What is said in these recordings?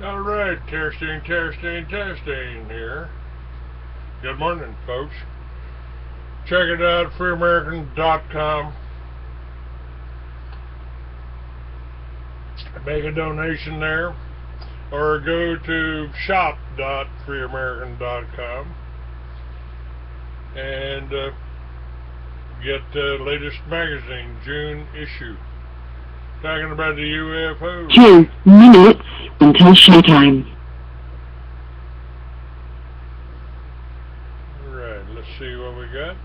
Alright, testing here. Good morning, folks. Check it out, freeamerican.com. Make a donation there, or go to shop.freeamerican.com and get the latest magazine, June issue, talking about the UFOs. 2 minutes until showtime. Alright, let's see what we got.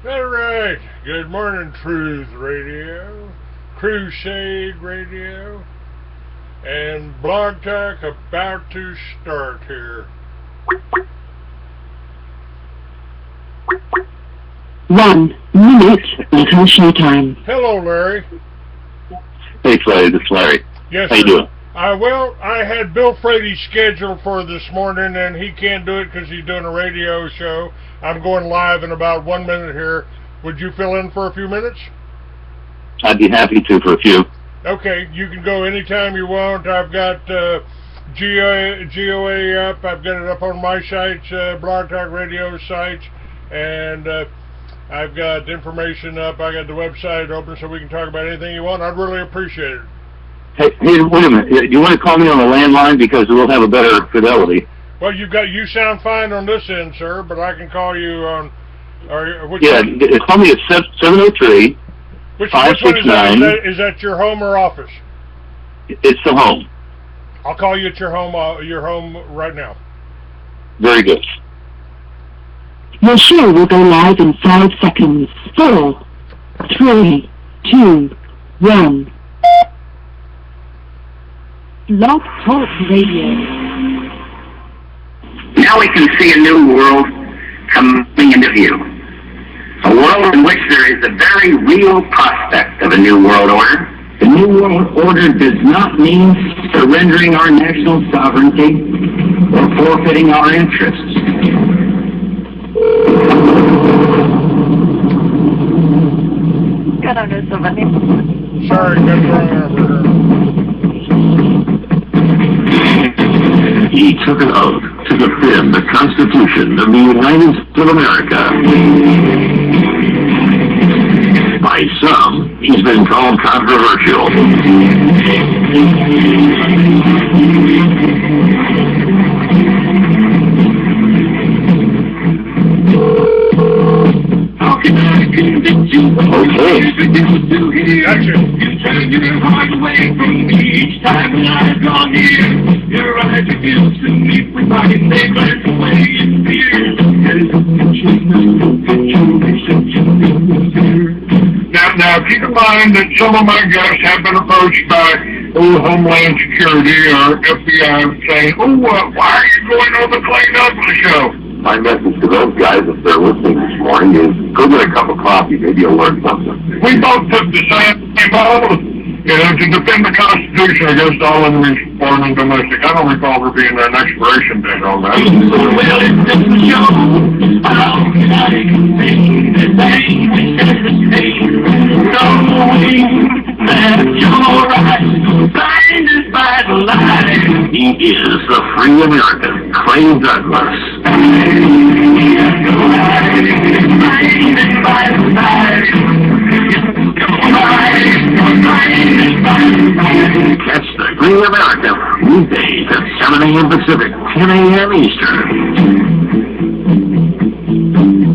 Alright, good morning, Truth Radio, Crusade Radio, and Blog Talk about to start here. 1 minute until showtime. Hello, Larry. Hey, Clay, this is Larry. Yes, How you doing? Well, I had Bill Frady scheduled for this morning, and he can't do it because he's doing a radio show. I'm going live in about 1 minute here. Would you fill in for a few minutes? I'd be happy to for a few. Okay, you can go anytime you want. I've got GOA up. I've got it up on my sites, Blog Talk Radio sites, and I've got information up. I got the website open so we can talk about anything you want. I'd really appreciate it. Hey, wait a minute. Do you want to call me on the landline because we'll have a better fidelity? Well, you sound fine on this end, sir, but I can call you on. Call me at 703. Which one is that? Is that your home or office? It's the home. I'll call you at your home right now. Very good. Your show will go live in 5 seconds. 4, 3, 2, 1. Blog Talk Radio. Now we can see a new world coming into view. A world in which there is a very real prospect of a new world order. The new world order does not mean surrendering our national sovereignty or forfeiting our interests. Sorry, good wrong. He took an oath to defend the Constitution of the United States of America. By some, he's been called controversial. How can I convince you? Okay. Gotcha. You turn your heart away from me each time when I draw near. Your eyes refuse to meet with mine. They burn away in fear. Now, keep in mind that some of my guests have been approached by Homeland Security or FBI saying, why are you going on the Clay Douglas show? My message to those guys, if they're listening this morning, is go get a cup of coffee. Maybe you'll learn something. We both took the same oath, to defend the Constitution against all enemies, foreign and domestic. I don't recall there being an expiration date on that. Well, it's just a show. How can I contain the pain and the pain? Knowing that you're right, blinded by the light. He is the free American, Clay Douglas. Blinded by the light. Catch the Green American weekdays at 7 a.m. Pacific, 10 a.m. Eastern.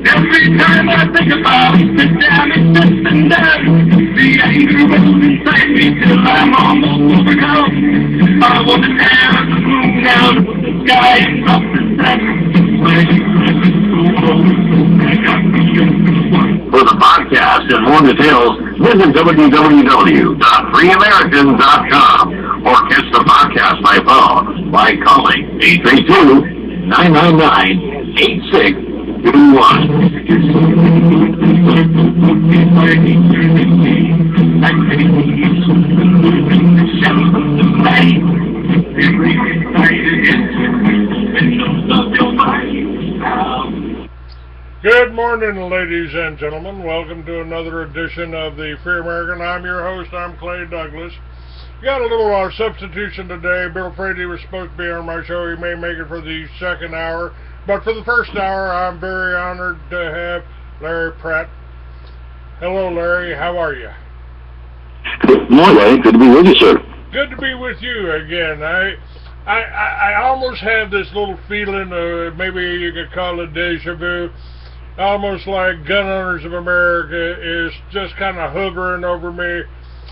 Every time I think about the damage that's been done, the anger rolls inside me till I'm almost overcome. I want to tear the moon down with the sky and drop the sun. For the podcast and more more details, visit www.freeamericans.com or catch the podcast by phone by calling 832-999-8621. Good morning, ladies and gentlemen. Welcome to another edition of the Free American. I'm your host. I'm Clay Douglas. Got a little substitution today. Bill Frady was supposed to be on my show. He may make it for the second hour. But for the first hour, I'm very honored to have Larry Pratt. Hello, Larry. How are you? Good morning. Good to be with you, sir. Good to be with you again. I almost have this little feeling, maybe you could call it deja vu, almost like Gun Owners of America is just kind of hovering over me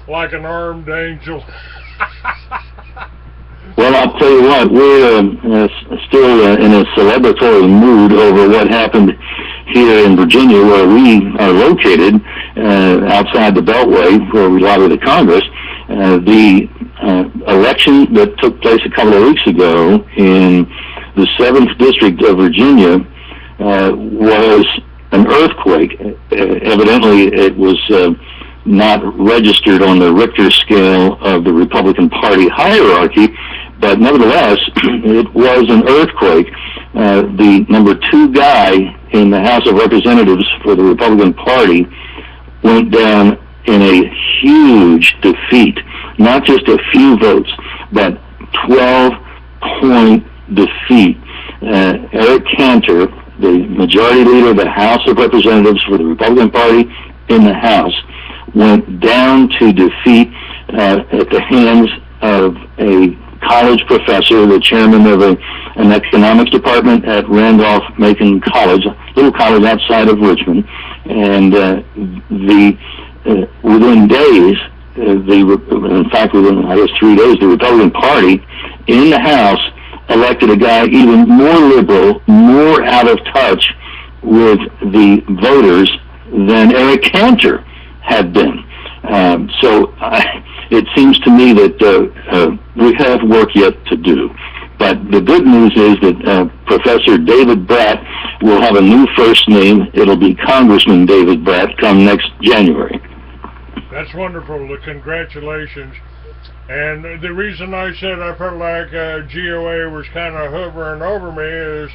like an armed angel. Well, I'll tell you what, we're still in a celebratory mood over what happened here in Virginia, where we are located, outside the Beltway, where we lobby the Congress. The election that took place a couple of weeks ago in the 7th District of Virginia was an earthquake. Evidently, it was not registered on the Richter scale of the Republican Party hierarchy, but nevertheless, it was an earthquake. The number 2 guy in the House of Representatives for the Republican Party went down in a huge defeat. Not just a few votes, but 12-point defeat. Eric Cantor, the majority leader of the House of Representatives for the Republican Party in the House, went down to defeat at the hands of a college professor, the chairman of an economics department at Randolph-Macon College, a little college outside of Richmond. And within days, in fact, within, I guess, 3 days, the Republican Party in the House elected a guy even more liberal, more out of touch with the voters than Eric Cantor had been. So it seems to me that we have work yet to do. But the good news is that Professor David Brat will have a new first name. It'll be Congressman David Brat come next January. That's wonderful. Congratulations. And the reason I said I felt like GOA was kind of hovering over me is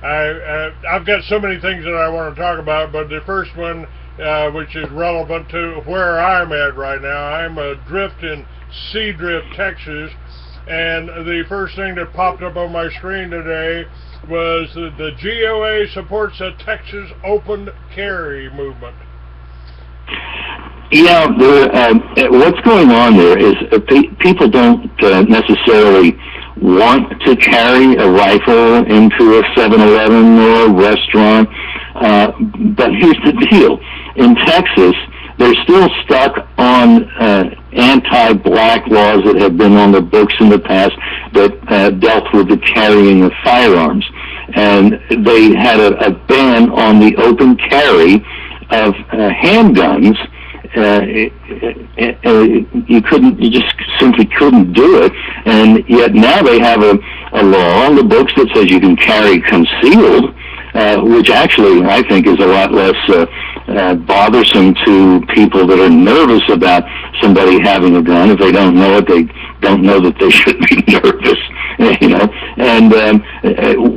I've got so many things that I want to talk about, but the first one, which is relevant to where I'm at right now, I'm adrift in Seadrift, Texas, and the first thing that popped up on my screen today was the GOA supports a Texas open carry movement. Yeah, what's going on there is people don't necessarily want to carry a rifle into a 7-Eleven or a restaurant, but here's the deal. In Texas, they're still stuck on anti-black laws that have been on the books in the past that dealt with the carrying of firearms. And they had a ban on the open carry of handguns. You just simply couldn't do it, and yet now they have a law on the books that says you can carry concealed, which actually I think is a lot less bothersome to people that are nervous about somebody having a gun. If they don't know it, they don't know that they should be nervous, you know. And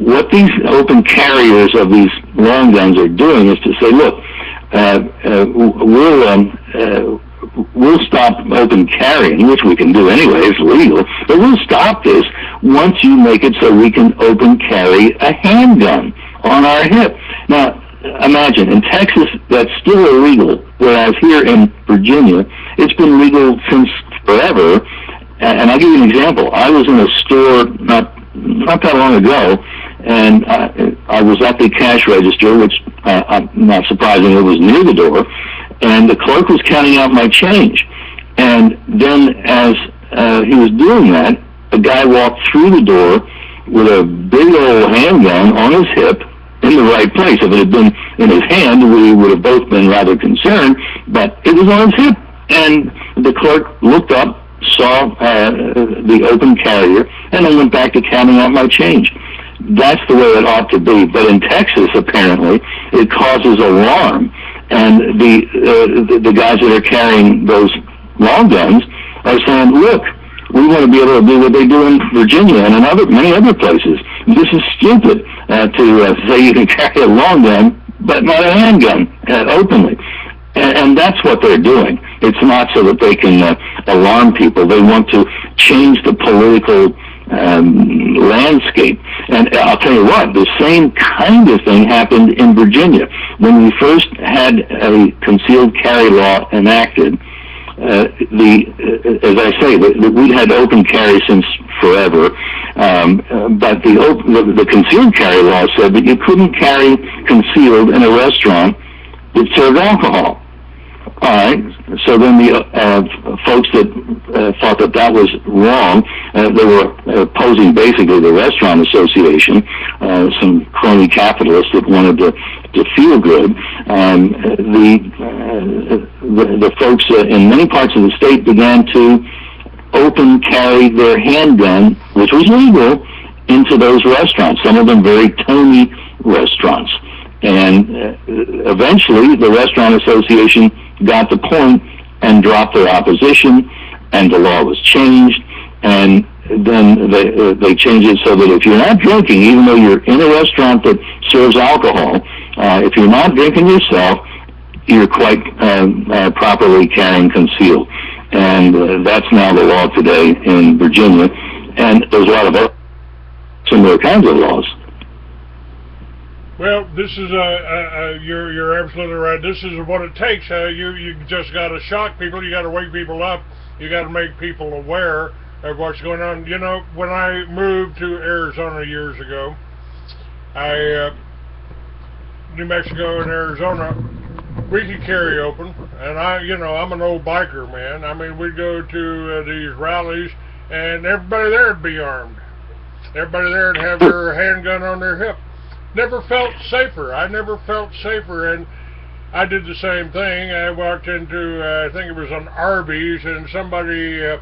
what these open carriers of these long guns are doing is to say, look, we'll stop open carrying, which we can do anyway, it's legal, but we'll stop this once you make it so we can open carry a handgun on our hip. Now, imagine, in Texas, that's still illegal, whereas here in Virginia, it's been legal since forever. And I'll give you an example. I was in a store not that long ago, and I was at the cash register, which, not surprisingly, was near the door, and the clerk was counting out my change. And then as he was doing that, a guy walked through the door with a big old handgun on his hip in the right place. If it had been in his hand, we would have both been rather concerned, but it was on his hip. And the clerk looked up, saw the open carrier, and I went back to counting out my change. That's the way it ought to be. But in Texas, apparently, it causes alarm. And the guys that are carrying those long guns are saying, look, we want to be able to do what they do in Virginia and in many other places. This is stupid to say you can carry a long gun, but not a handgun openly. And that's what they're doing. It's not so that they can alarm people. They want to change the political landscape. And I'll tell you what, the same kind of thing happened in Virginia. When we first had a concealed carry law enacted, as I say, we'd had open carry since forever, but the concealed carry law said that you couldn't carry concealed in a restaurant that served alcohol. All right, so then the folks that thought that was wrong, they were opposing basically the Restaurant Association, some crony capitalists that wanted to feel good. The folks in many parts of the state began to open carry their handgun, which was legal, into those restaurants, some of them very tony restaurants. And eventually the Restaurant Association got the point and dropped their opposition, and the law was changed, and then they changed it so that if you're not drinking, even though you're in a restaurant that serves alcohol, if you're not drinking yourself, you're quite properly carrying concealed. And that's now the law today in Virginia, and there's a lot of other similar kinds of laws. Well, this is you're absolutely right. This is what it takes. You just got to shock people. You got to wake people up. You got to make people aware of what's going on. You know, when I moved to Arizona years ago, New Mexico and Arizona, we could carry open, and I'm an old biker, man. I mean, we'd go to these rallies, and everybody there would be armed. Everybody there would have their handgun on their hip. Never felt safer. I never felt safer, and I did the same thing. I walked into, I think it was an Arby's, and somebody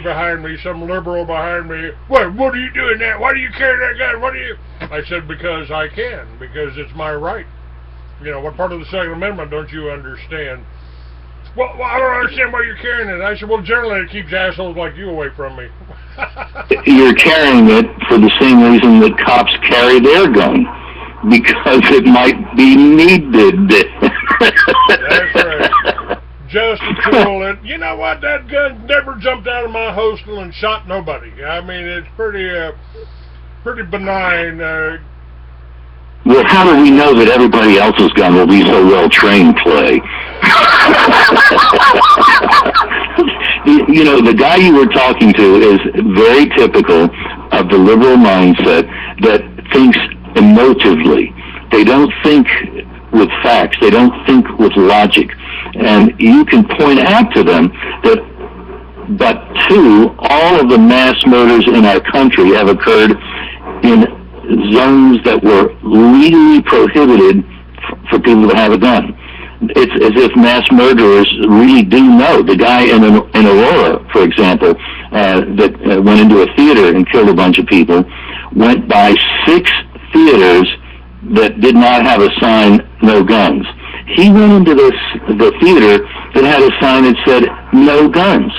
behind me, some liberal behind me, what are you doing that? Why do you carry that gun? I said, because I can, because it's my right. You know, what part of the Second Amendment don't you understand? Well, I don't understand why you're carrying it. I said, well, generally it keeps assholes like you away from me. You're carrying it for the same reason that cops carry their gun, because it might be needed. That's right. Just a tool. And you know what? That gun never jumped out of my hostel and shot nobody. I mean, it's pretty benign. Well, how do we know that everybody else's gun will be so well trained, Clay? You know, the guy you were talking to is very typical of the liberal mindset that thinks emotively. They don't think with facts. They don't think with logic. And you can point out to them that but two, all of the mass murders in our country have occurred in zones that were legally prohibited for people to have a gun. It's as if mass murderers really do know. The guy in Aurora, for example, that went into a theater and killed a bunch of people, went by 6 theaters that did not have a sign, no guns. He went into the theater that had a sign that said, no guns.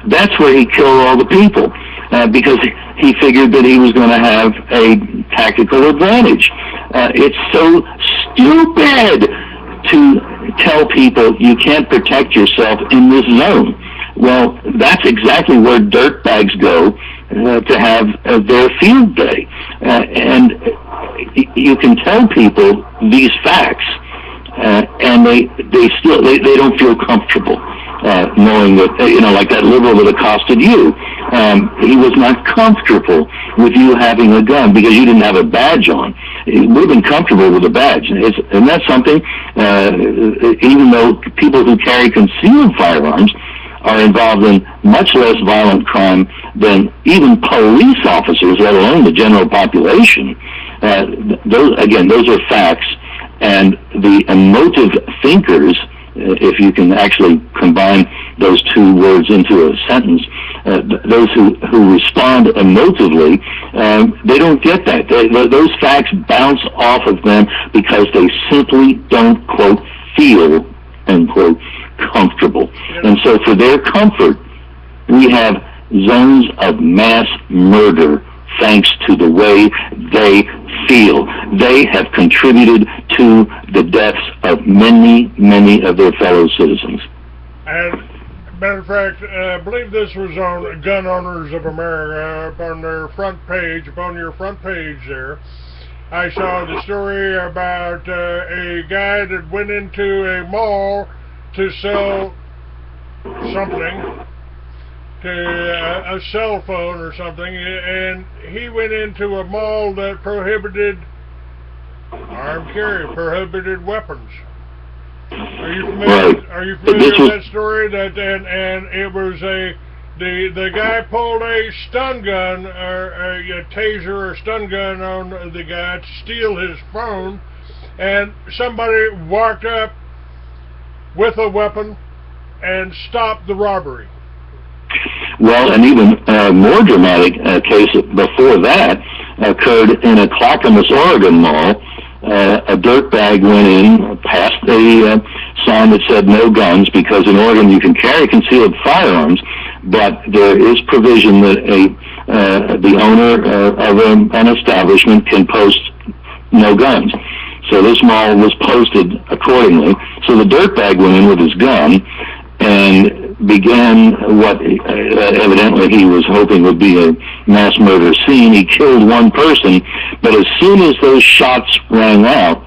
That's where he killed all the people, because he figured that he was going to have a tactical advantage. It's so stupid to tell people you can't protect yourself in this zone. Well, that's exactly where dirtbags go to have their field day. And you can tell people these facts, and they don't feel comfortable knowing that, like that liberal that accosted you. He was not comfortable with you having a gun because you didn't have a badge on. He would have been comfortable with a badge. And that's something, even though people who carry concealed firearms are involved in much less violent crime than even police officers, let alone the general population. Those are facts, and the emotive thinkers if you can actually combine those two words into a sentence, those who respond emotively, they don't get that. Those facts bounce off of them because they simply don't, quote, feel, end quote, comfortable. And so for their comfort, we have zones of mass murder thanks to the way they feel. They have contributed to the deaths of many, many of their fellow citizens. And, matter of fact, I believe this was on Gun Owners of America, up on their front page, upon your front page there. I saw the story about a guy that went into a mall to sell something, to a cell phone or something, and he went into a mall that prohibited armed carry, prohibited weapons. Are you familiar? Right. Are you familiar with that story? That and it was the guy pulled a stun gun or a taser or stun gun on the guy to steal his phone, and somebody walked up with a weapon and stopped the robbery. Well, an even more dramatic case before that occurred in a Clackamas, Oregon mall. A dirtbag went in past a sign that said no guns, because in Oregon you can carry concealed firearms, but there is provision that the owner of an establishment can post no guns. So this mall was posted accordingly. So the dirtbag went in with his gun and began what evidently he was hoping would be a mass murder scene. He killed one person, but as soon as those shots rang out,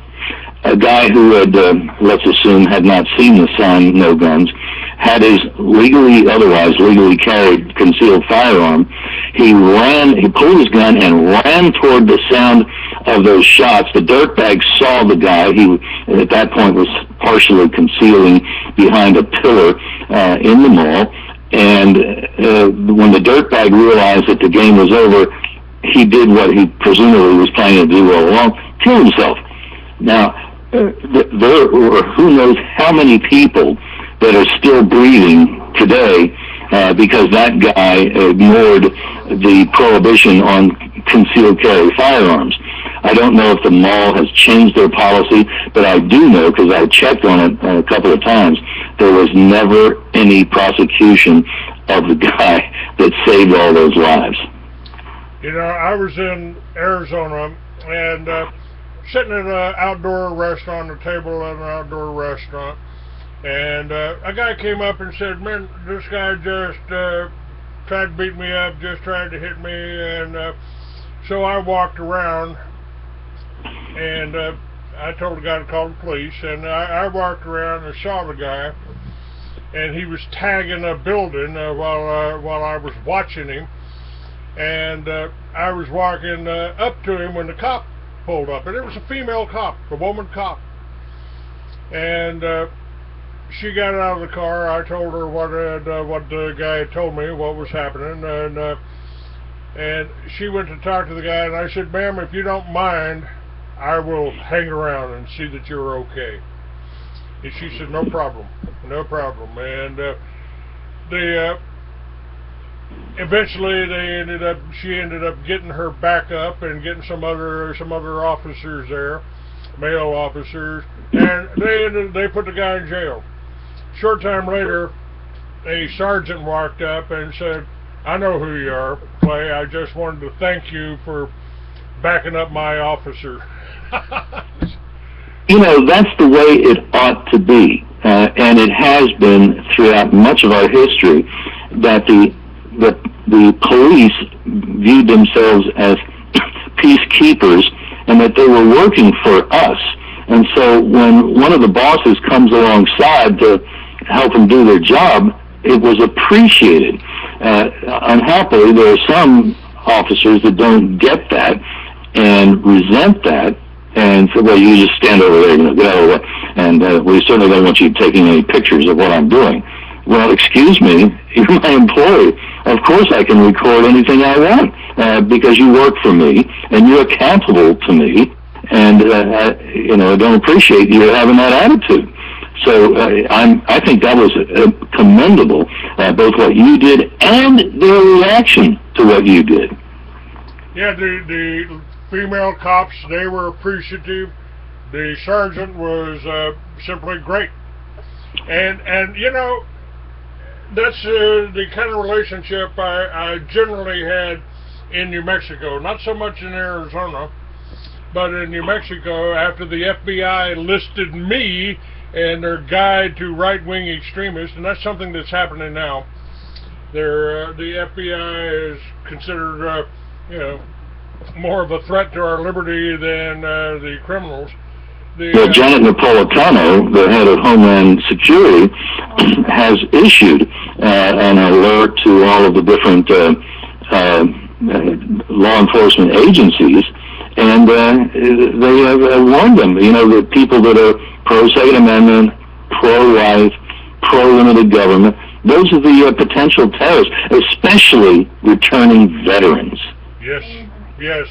a guy who had, let's assume, had not seen the sign, no guns, had his otherwise legally carried concealed firearm. He pulled his gun and ran toward the sound of those shots. The dirtbag saw the guy. He, at that point, was partially concealing behind a pillar in the mall. And when the dirtbag realized that the game was over, he did what he presumably was planning to do all along, kill himself. Now, there were who knows how many people that are still breathing today because that guy ignored the prohibition on concealed carry firearms. I don't know if the mall has changed their policy, but I do know, because I checked on it a couple of times, there was never any prosecution of the guy that saved all those lives. You know, I was in Arizona and sitting at an outdoor restaurant, a table at an outdoor restaurant, and a guy came up and said, "Man, this guy just tried to beat me up, just tried to hit me," and so I walked around, and I told the guy to call the police, and I walked around and saw the guy, and he was tagging a building while I was watching him, and I was walking up to him when the cop pulled up, and it was a female cop, a woman cop, and she got out of the car. I told her what the guy had told me, what was happening, and she went to talk to the guy, and I said, "Ma'am, if you don't mind, I will hang around and see that you're okay." And she said, "No problem, no problem." And eventually she ended up getting her back up and getting some other officers there, male officers, and they put the guy in jail. Short time later, a sergeant walked up and said, "I know who you are, Clay. I just wanted to thank you for backing up my officer." You know, that's the way it ought to be, and it has been throughout much of our history, that the police viewed themselves as peacekeepers and that they were working for us. And so when one of the bosses comes alongside to help them do their job, it was appreciated. Unhappily, there are some officers that don't get that and resent that and say, "Well, you just stand over there, get out of the way, and we certainly don't want you taking any pictures of what I'm doing." Well, excuse me, you're my employee. Of course I can record anything I want because you work for me and you're accountable to me, and I don't appreciate you having that attitude. So I think that was commendable, both what you did and their reaction to what you did. Yeah, the female cops, they were appreciative. The sergeant was simply great. And you know, that's the kind of relationship I generally had in New Mexico. Not so much in Arizona, but in New Mexico, after the FBI listed me and their guide to right-wing extremists, and that's something that's happening now. The FBI is considered, you know, more of a threat to our liberty than the criminals. Well, Janet Napolitano, the head of Homeland Security, has issued an alert to all of the different law enforcement agencies, and they have warned them, you know, the people that are pro-Second Amendment, pro-life, pro-limited government, those are the potential terrorists, especially returning veterans. Yes, yes.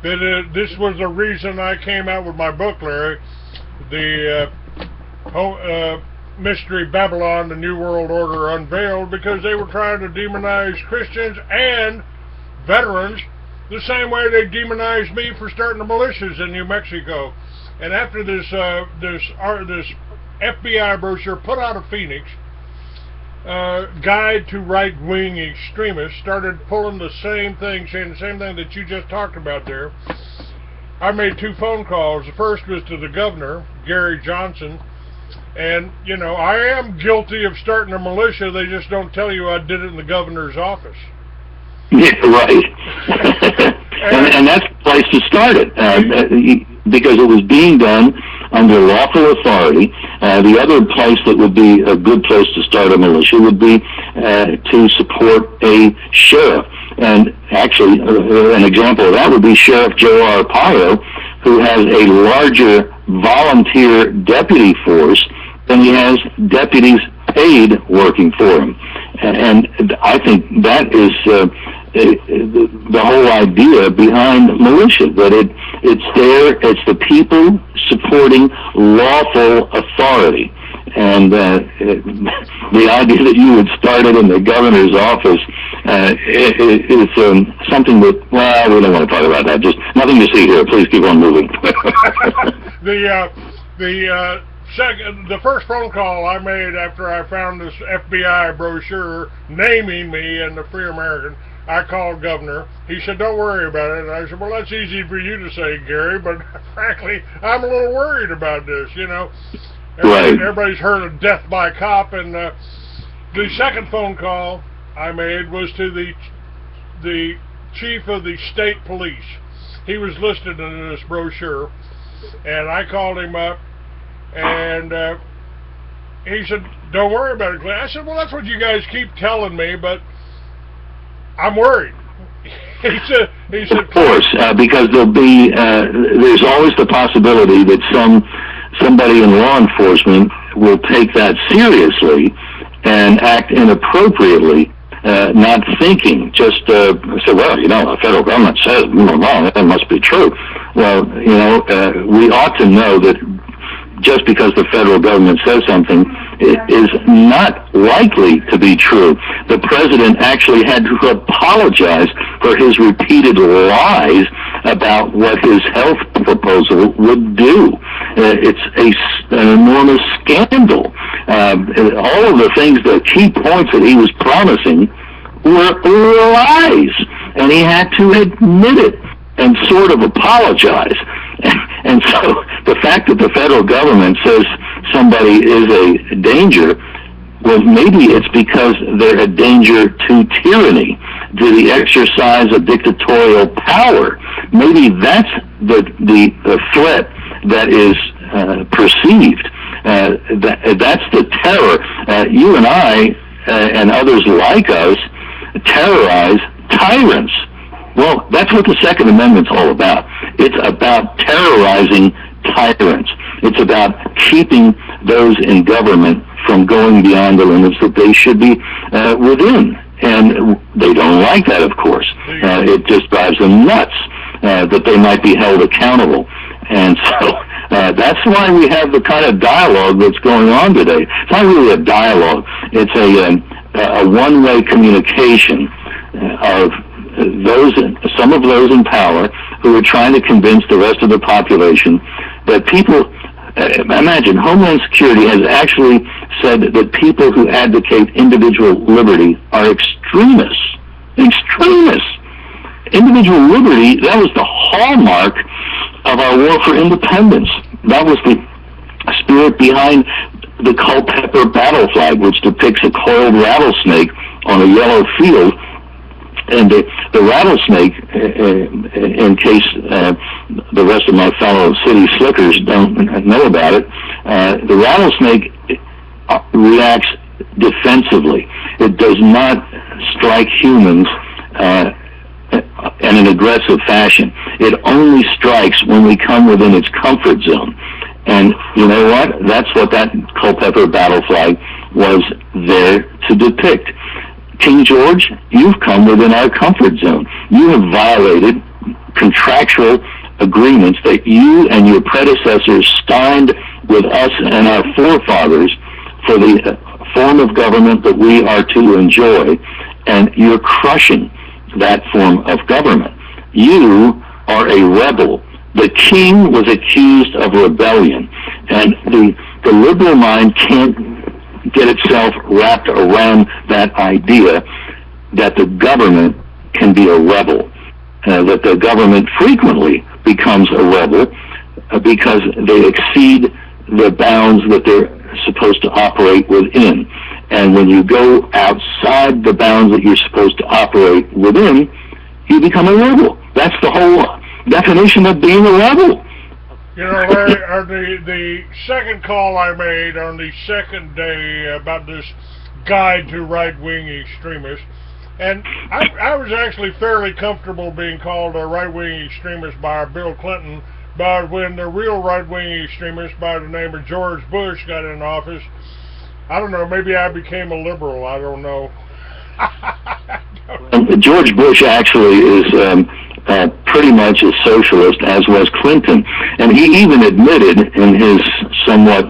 This was the reason I came out with my book, Larry, the Mystery Babylon, the New World Order Unveiled, because they were trying to demonize Christians and veterans the same way they demonized me for starting the militias in New Mexico. And after this FBI brochure put out of Phoenix, guide to right-wing extremists, started pulling the same thing, saying the same thing that you just talked about there. I made 2 phone calls. The first was to the governor, Gary Johnson, and, you know, I am guilty of starting a militia. They just don't tell you I did it in the governor's office. Yeah, right. and that's the place to start it, because it was being done under lawful authority. The other place that would be a good place to start a militia would be to support a sheriff. And actually, an example of that would be Sheriff Joe Arpaio, who has a larger volunteer deputy force than he has deputies paid working for him. And I think that is the whole idea behind militia, that it's the people supporting lawful authority. And the idea that you would start it in the governor's office is something that, well, we don't want to talk about that. Just nothing to see here. Please keep on moving. The first phone call I made after I found this FBI brochure naming me in the Free American, I called Governor. He said, "Don't worry about it." And I said, "Well, that's easy for you to say, Gary, but frankly, I'm a little worried about this, you know." Everybody's heard of death by cop. And the second phone call I made was to the chief of the state police. He was listed in this brochure, and I called him up, and he said, "Don't worry about it." I said, "Well, that's what you guys keep telling me, but I'm worried." He said, "Of course, because there's always the possibility that somebody in law enforcement will take that seriously and act inappropriately, not thinking, just say, well, you know, the federal government says, that must be true." Well, you know, we ought to know that just because the federal government says something, it is not likely to be true. The president actually had to apologize for his repeated lies about what his health proposal would do. It's an enormous scandal. All of the things, the key points that he was promising were lies, and he had to admit it and sort of apologize. And so the fact that the federal government says somebody is a danger, well, maybe it's because they're a danger to tyranny, to the exercise of dictatorial power. Maybe that's the threat that is perceived. That's the terror. You and I and others like us terrorize tyrants. Well, that's what the Second Amendment's all about. It's about terrorizing tyrants. It's about keeping those in government from going beyond the limits that they should be within. And they don't like that, of course. It just drives them nuts that they might be held accountable. And so that's that's why we have the kind of dialogue that's going on today. It's not really a dialogue. It's a one-way communication of some of those in power who are trying to convince the rest of the population that people, imagine, Homeland Security has actually said that people who advocate individual liberty are extremists. Extremists! Individual liberty, that was the hallmark of our war for independence. That was the spirit behind the Culpeper battle flag, which depicts a coiled rattlesnake on a yellow field. And the rattlesnake, in case the rest of my fellow city slickers don't know about it, the rattlesnake reacts defensively. It does not strike humans in an aggressive fashion. It only strikes when we come within its comfort zone. And you know what? That's what that Culpeper battle flag was there to depict. King George, you've come within our comfort zone. You have violated contractual agreements that you and your predecessors signed with us and our forefathers for the form of government that we are to enjoy, and you're crushing that form of government. You are a rebel. The king was accused of rebellion, and the liberal mind can't get itself wrapped around that idea that the government can be a rebel, that the government frequently becomes a rebel because they exceed the bounds that they're supposed to operate within. And when you go outside the bounds that you're supposed to operate within, you become a rebel. That's the whole definition of being a rebel. You know, Larry, the second call I made on the second day about this guide to right-wing extremists, and I was actually fairly comfortable being called a right-wing extremist by Bill Clinton, but when the real right-wing extremist by the name of George Bush got in office, I don't know, maybe I became a liberal, I don't know. George Bush actually is pretty much a socialist, as was Clinton. And he even admitted in his somewhat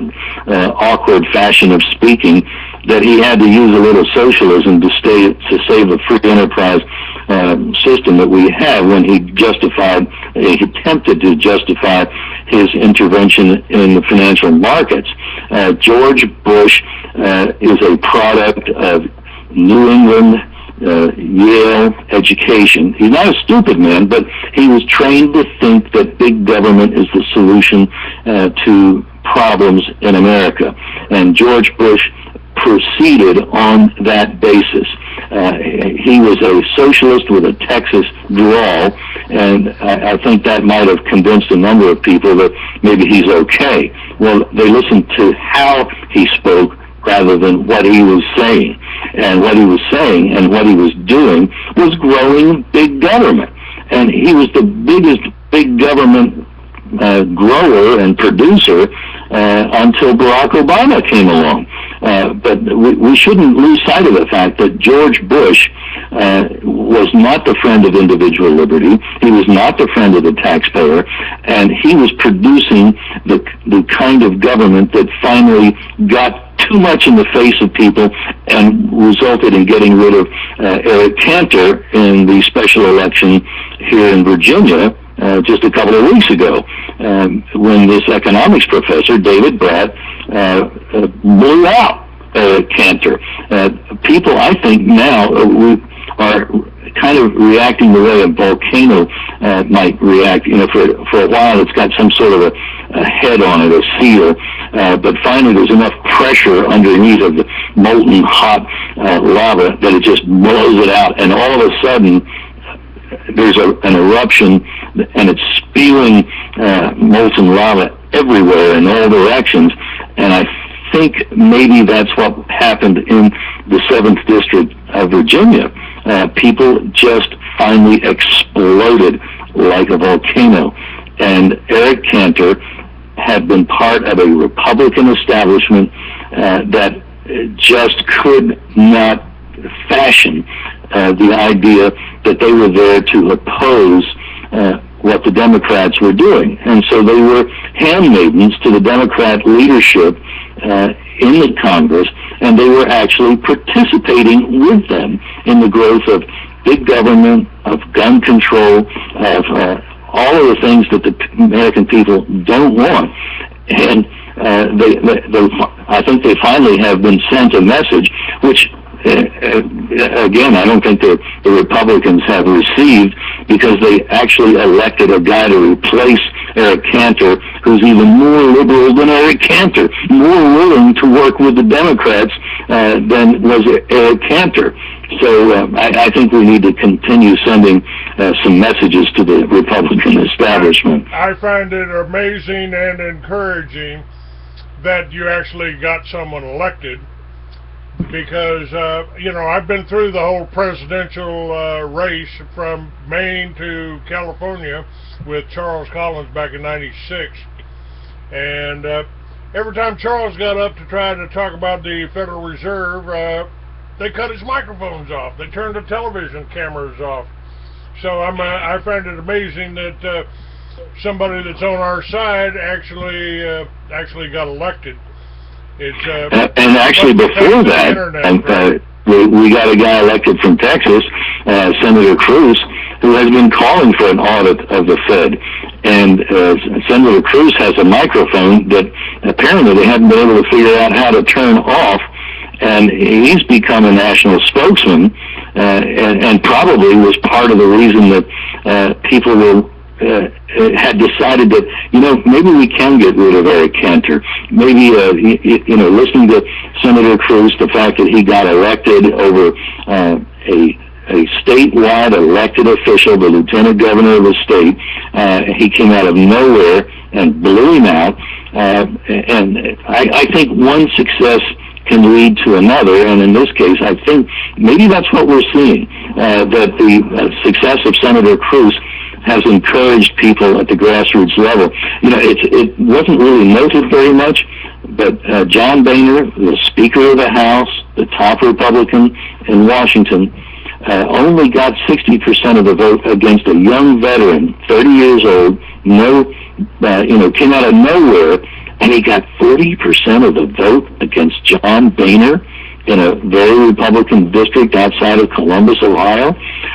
awkward fashion of speaking that he had to use a little socialism to save the free enterprise system that we have when he attempted to justify his intervention in the financial markets. George Bush is a product of New England Yale education. He's not a stupid man, but he was trained to think that big government is the solution to problems in America. And George Bush proceeded on that basis. He was a socialist with a Texas drawl, and I think that might have convinced a number of people that maybe he's okay. Well, they listened to how he spoke rather than what he was saying. And what he was saying and what he was doing was growing big government. And he was the biggest big government grower and producer until Barack Obama came along. But we shouldn't lose sight of the fact that George Bush was not the friend of individual liberty. He was not the friend of the taxpayer, and he was producing the kind of government that finally got too much in the face of people and resulted in getting rid of Eric Cantor in the special election here in Virginia just a couple of weeks ago, when this economics professor, David Brat, blew out Eric Cantor. People, I think, now are kind of reacting the way a volcano might react. You know, for a while it's got some sort of a head on it, a seal, but finally there's enough pressure underneath of the molten hot lava that it just blows it out, and all of a sudden there's an eruption, and it's spewing molten lava everywhere in all directions. And I think maybe that's what happened in the 7th District of Virginia. People just finally exploded like a volcano. And Eric Cantor had been part of a Republican establishment that just could not fashion the idea that they were there to oppose what the Democrats were doing. And so they were handmaidens to the Democrat leadership in the Congress, and they were actually participating with them in the growth of big government, of gun control, of all of the things that the American people don't want. And I think they finally have been sent a message, which again, I don't think the Republicans have received, because they actually elected a guy to replace Eric Cantor, who's even more liberal than Eric Cantor, more willing to work with the Democrats than was Eric Cantor. So I think we need to continue sending some messages to the Republican establishment. I find it amazing and encouraging that you actually got someone elected, because, I've been through the whole presidential race from Maine to California with Charles Collins back in '96. And every time Charles got up to try to talk about the Federal Reserve, they cut his microphones off. They turned the television cameras off. So I find it amazing that somebody that's on our side actually got elected. It's and actually before that, we got a guy elected from Texas, Senator Cruz, who has been calling for an audit of the Fed. And Senator Cruz has a microphone that apparently they haven't been able to figure out how to turn off. And he's become a national spokesman, and probably was part of the reason that people were had decided that, maybe we can get rid of Eric Cantor. Maybe, listening to Senator Cruz, the fact that he got elected over a statewide elected official, the lieutenant governor of the state, he came out of nowhere and blew him out. And I think one success can lead to another, and in this case, I think maybe that's what we're seeing, that the success of Senator Cruz has encouraged people at the grassroots level. It wasn't really noted very much, but John Boehner, the Speaker of the House, the top Republican in Washington, only got 60% of the vote against a young veteran, 30 years old, came out of nowhere, and he got 40% of the vote against John Boehner in a very Republican district outside of Columbus, Ohio.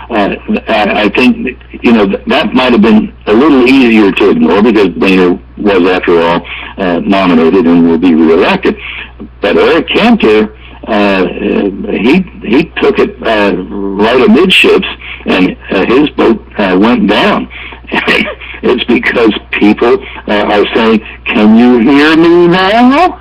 I think, that might have been a little easier to ignore, because Boehner was, after all, nominated and will be reelected. But Eric Cantor, he took it right amidships, and his vote went down. It's because people are saying, "Can you hear me now?"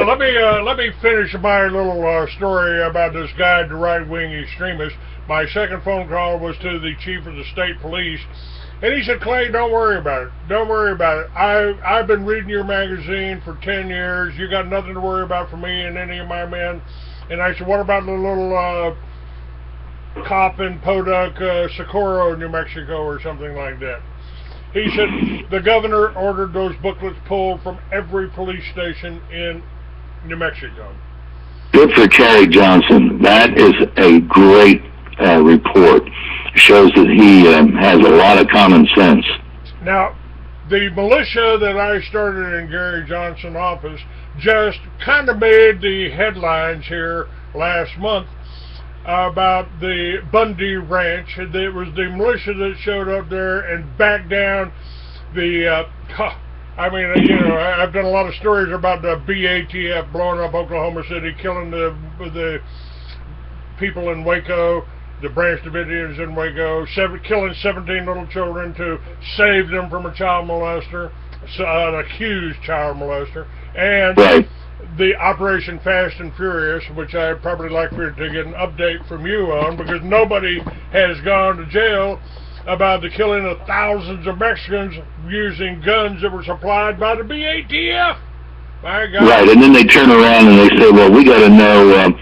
Let me finish my little story about this guy, the right-wing extremist. My second phone call was to the chief of the state police, and he said, "Clay, don't worry about it. Don't worry about it. I've been reading your magazine for 10 years. You got nothing to worry about for me and any of my men." And I said, "What about the little cop in Podunk, Socorro, New Mexico, or something like that?" He said, "The governor ordered those booklets pulled from every police station in New Mexico." Good for Kerry Johnson. That is a great report. Shows that he has a lot of common sense. Now, the militia that I started in Gary Johnson's office just kind of made the headlines here last month about the Bundy Ranch. It was the militia that showed up there and backed down the I've done a lot of stories about the BATF blowing up Oklahoma City, killing the people in Waco, the Branch Davidians in Waco, killing 17 little children to save them from a child molester, an accused child molester, and right. The Operation Fast and Furious, which I'd probably like to get an update from you on, because nobody has gone to jail about the killing of thousands of Mexicans using guns that were supplied by the BATF. My God. Right, and then they turn around and they say, "Well, we got to know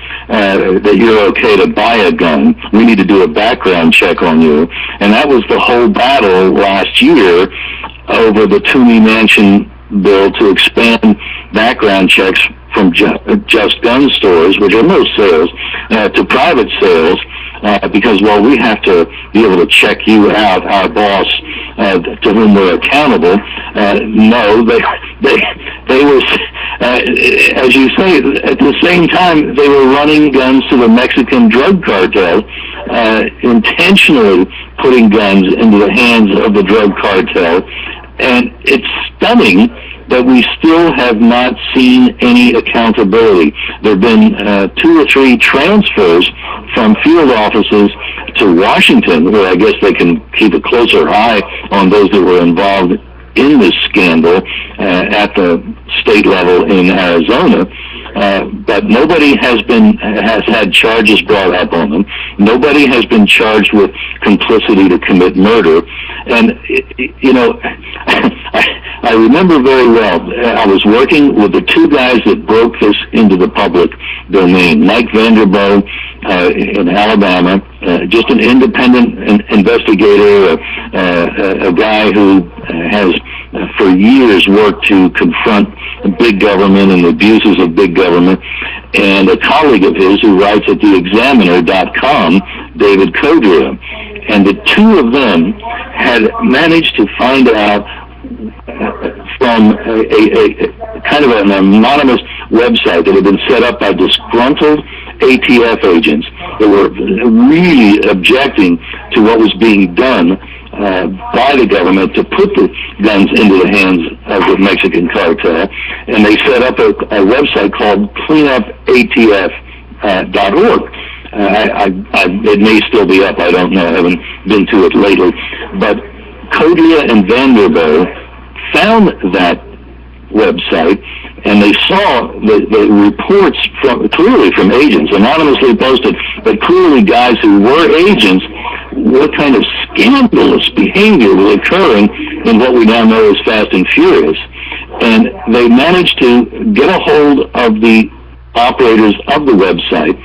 that you're okay to buy a gun. We need to do a background check on you." And that was the whole battle last year over the Toomey Manchin bill to expand background checks from just gun stores, which are most sales, to private sales because, well, we have to be able to check you out, our boss, to whom we're accountable. No, they were, as you say, at the same time, they were running guns to the Mexican drug cartel, intentionally putting guns into the hands of the drug cartel. And it's stunning that we still have not seen any accountability. There have been 2 or 3 transfers from field offices to Washington, where I guess they can keep a closer eye on those that were involved in this scandal at the state level in Arizona. But nobody has had charges brought up on them. Nobody has been charged with complicity to commit murder. And, you know, I remember very well, I was working with the 2 guys that broke this into the public domain, Mike Vanderbilt in Alabama, just an independent investigator, a guy who has for years worked to confront big government and the abuses of big government, and a colleague of his who writes at theexaminer.com, David Codrea. And the 2 of them had managed to find out from a kind of an anonymous website that had been set up by disgruntled ATF agents that were really objecting to what was being done by the government to put the guns into the hands of the Mexican cartel. And they set up a website called cleanupatf.org. It may still be up, I don't know, I haven't been to it lately. But Codrea and Vanderbilt found that website, and they saw the reports clearly from agents, anonymously posted, but clearly guys who were agents, what kind of scandalous behavior was occurring in what we now know as Fast and Furious. And they managed to get a hold of the operators of the website.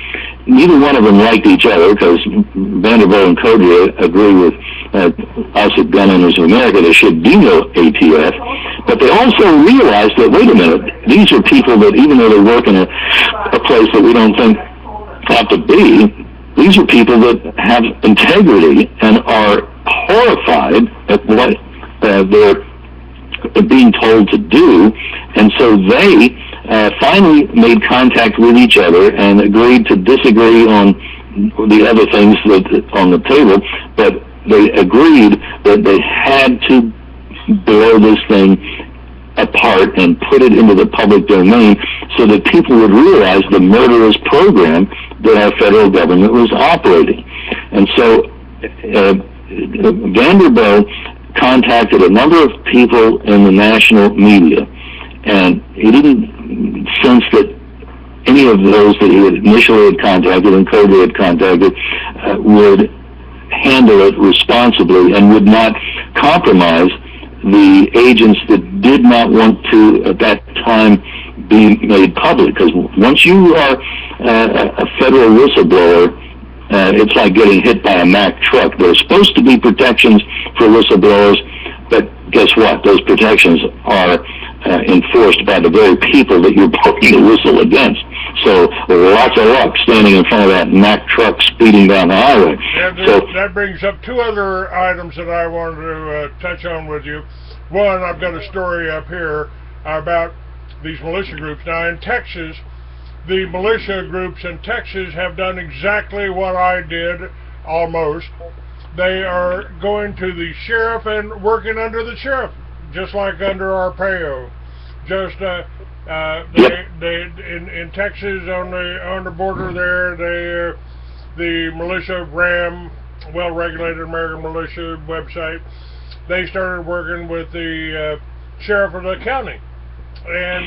Neither one of them liked each other, because Vanderbilt and Codrea agree with us at Gun Owners of America there should be no ATF. But they also realized that, wait a minute, these are people that, even though they work in a place that we don't think have to be, these are people that have integrity and are horrified at what they're being told to do. And so they finally made contact with each other and agreed to disagree on the other things that on the table, but they agreed that they had to blow this thing apart and put it into the public domain so that people would realize the murderous program that our federal government was operating. And so Vanderbilt contacted a number of people in the national media, and he didn't sense that any of those that he had initially contacted and Codrea had contacted would handle it responsibly and would not compromise the agents that did not want to, at that time, be made public. Because once you are a federal whistleblower, it's like getting hit by a Mack truck. There's supposed to be protections for whistleblowers, but guess what? Those protections are enforced by the very people that you're blowing the whistle against. So lots of luck standing in front of that Mack truck speeding down the highway. And that brings up 2 other items that I wanted to touch on with you. One, I've got a story up here about these militia groups. Now, in Texas, the militia groups in Texas have done exactly what I did, almost. They are going to the sheriff and working under the sheriff, just like under Arpaio. Just in Texas, on the border there, the militia RAM, well-regulated American militia website, they started working with the sheriff of the county, and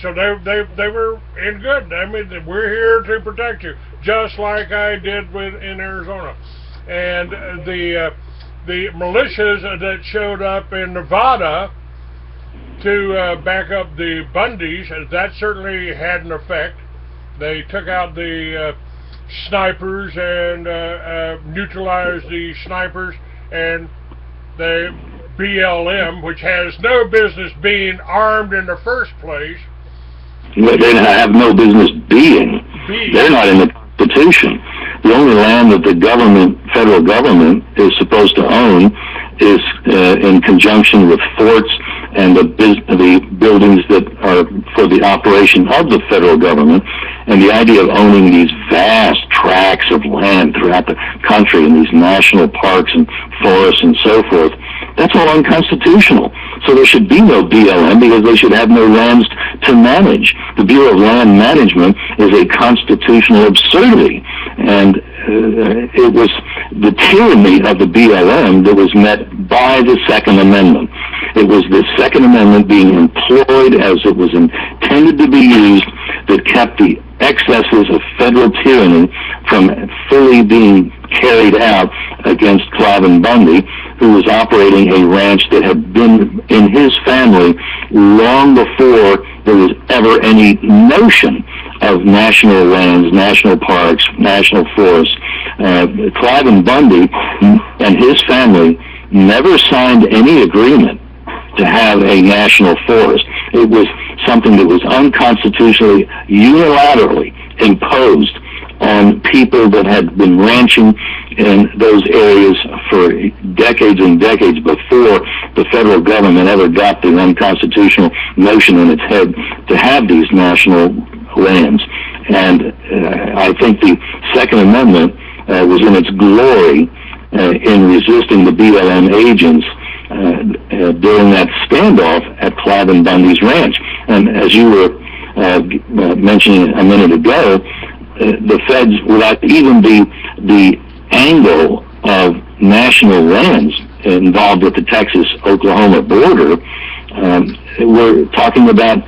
so they were in good. I mean, we're here to protect you, just like I did in Arizona. And the militias that showed up in Nevada to back up the Bundys, that certainly had an effect. They took out the snipers and neutralized the snipers, and the BLM, which has no business being armed in the first place. They have no business being. They're not in the Constitution. The only land that the federal government, is supposed to own is in conjunction with forts and the buildings that are for the operation of the federal government. And the idea of owning these vast tracts of land throughout the country and these national parks and forests and so forth, that's all unconstitutional. So there should be no BLM because they should have no lands to manage. The Bureau of Land Management is a constitutional absurdity. And it was the tyranny of the BLM that was met by the Second Amendment. It was the Second Amendment being employed as it was intended to be used that kept the excesses of federal tyranny from fully being carried out against Cliven Bundy, who was operating a ranch that had been in his family long before there was ever any notion of national lands, national parks, national forests. Cliven Bundy and his family never signed any agreement to have a national forest. It was something that was unconstitutionally, unilaterally imposed on people that had been ranching in those areas for decades and decades before the federal government ever got the unconstitutional notion in its head to have these national lands. And I think the Second Amendment was in its glory in resisting the BLM agents during that standoff at Cliven Bundy's ranch. And as you were mentioning a minute ago, the feds, without even the angle of national lands involved with the Texas-Oklahoma border, were talking about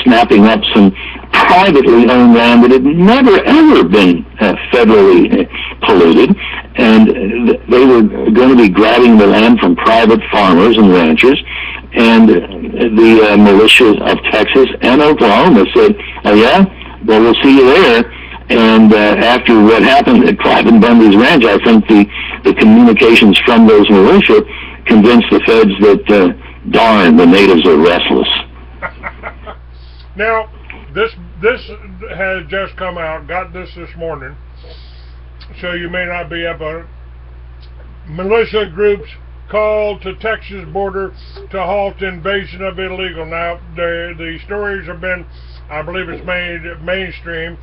snapping up some privately owned land that had never, ever been federally polluted, and they were going to be grabbing the land from private farmers and ranchers, and the militia of Texas and Oklahoma said, oh yeah, well, we'll see you there. And after what happened at Cliven Bundy's ranch, I think the communications from those militia convinced the feds that, darn, the natives are restless. Now, this has just come out, got this morning, so you may not be up on it. Militia groups called to Texas border to halt invasion of illegal. Now, the stories have been, I believe it's made mainstream,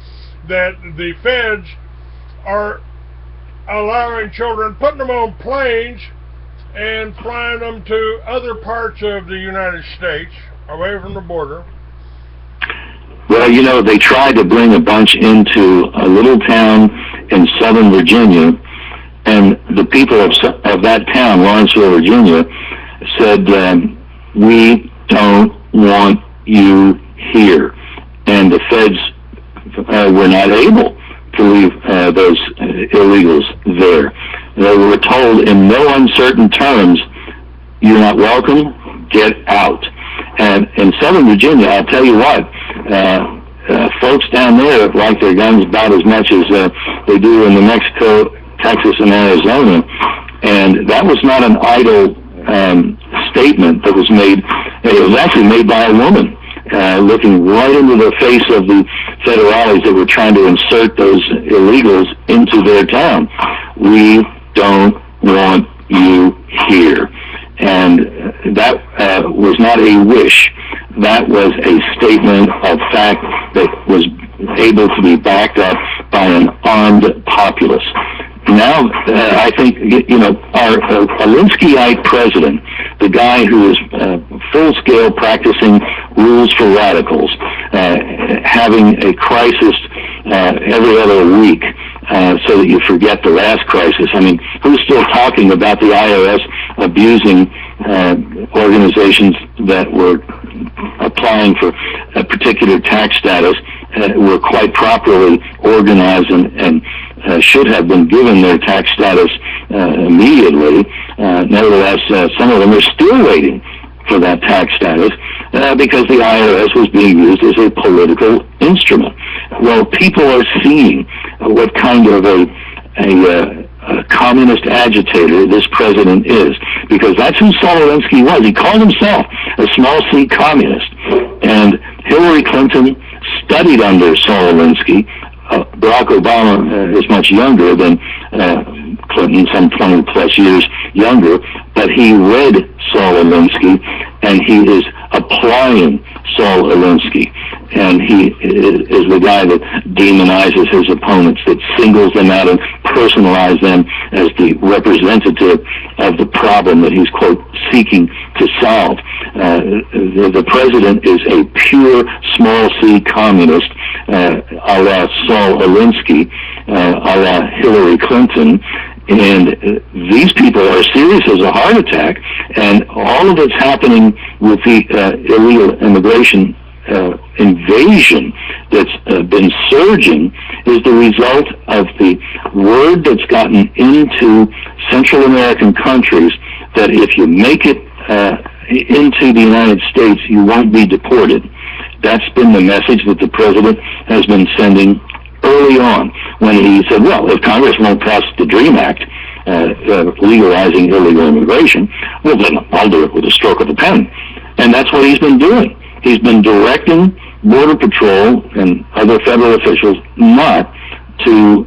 that the feds are allowing children, putting them on planes and flying them to other parts of the United States, away from the border. Well, you know, they tried to bring a bunch into a little town in southern Virginia, and the people of that town, Lawrenceville, Virginia, said, we don't want you here. And the feds were not able to leave those illegals there. They were told in no uncertain terms, you're not welcome, get out. And in southern Virginia, I'll tell you what, folks down there like their guns about as much as they do in New Mexico, Texas, and Arizona. And that was not an idle statement that was made. It was actually made by a woman, looking right into the face of the federales that were trying to insert those illegals into their town. We don't want you here. And that was not a wish. That was a statement of fact that was able to be backed up by an armed populace. Now, I think, you know, our Alinskyite president, the guy who is full-scale practicing rules for radicals, having a crisis every other week so that you forget the last crisis. I mean, who's still talking about the IRS abusing organizations that were applying for a particular tax status, were quite properly organized and should have been given their tax status immediately. Nevertheless, some of them are still waiting for that tax status because the IRS was being used as a political instrument. Well, people are seeing what kind of a communist agitator this president is, because that's who Saul Alinsky was. He called himself a small c communist, and Hillary Clinton studied under Saul Alinsky Barack Obama is much younger than Clinton, some 20 plus years younger, but he read Saul Alinsky, and he is applying Saul Alinsky. And he is the guy that demonizes his opponents, that singles them out and personalizes them as the representative of the problem that he's, quote, seeking to solve. The president is a pure small c communist, a la Saul Alinsky, a la Hillary Clinton. And these people are serious as a heart attack, and all of it's happening with the illegal immigration invasion that's been surging is the result of the word that's gotten into Central American countries that if you make it into the United States, you won't be deported. That's been the message that the president has been sending early on when he said, well, if Congress won't pass the DREAM Act legalizing illegal immigration, well, then I'll do it with a stroke of a pen. And that's what he's been doing. He's been directing Border Patrol and other federal officials not to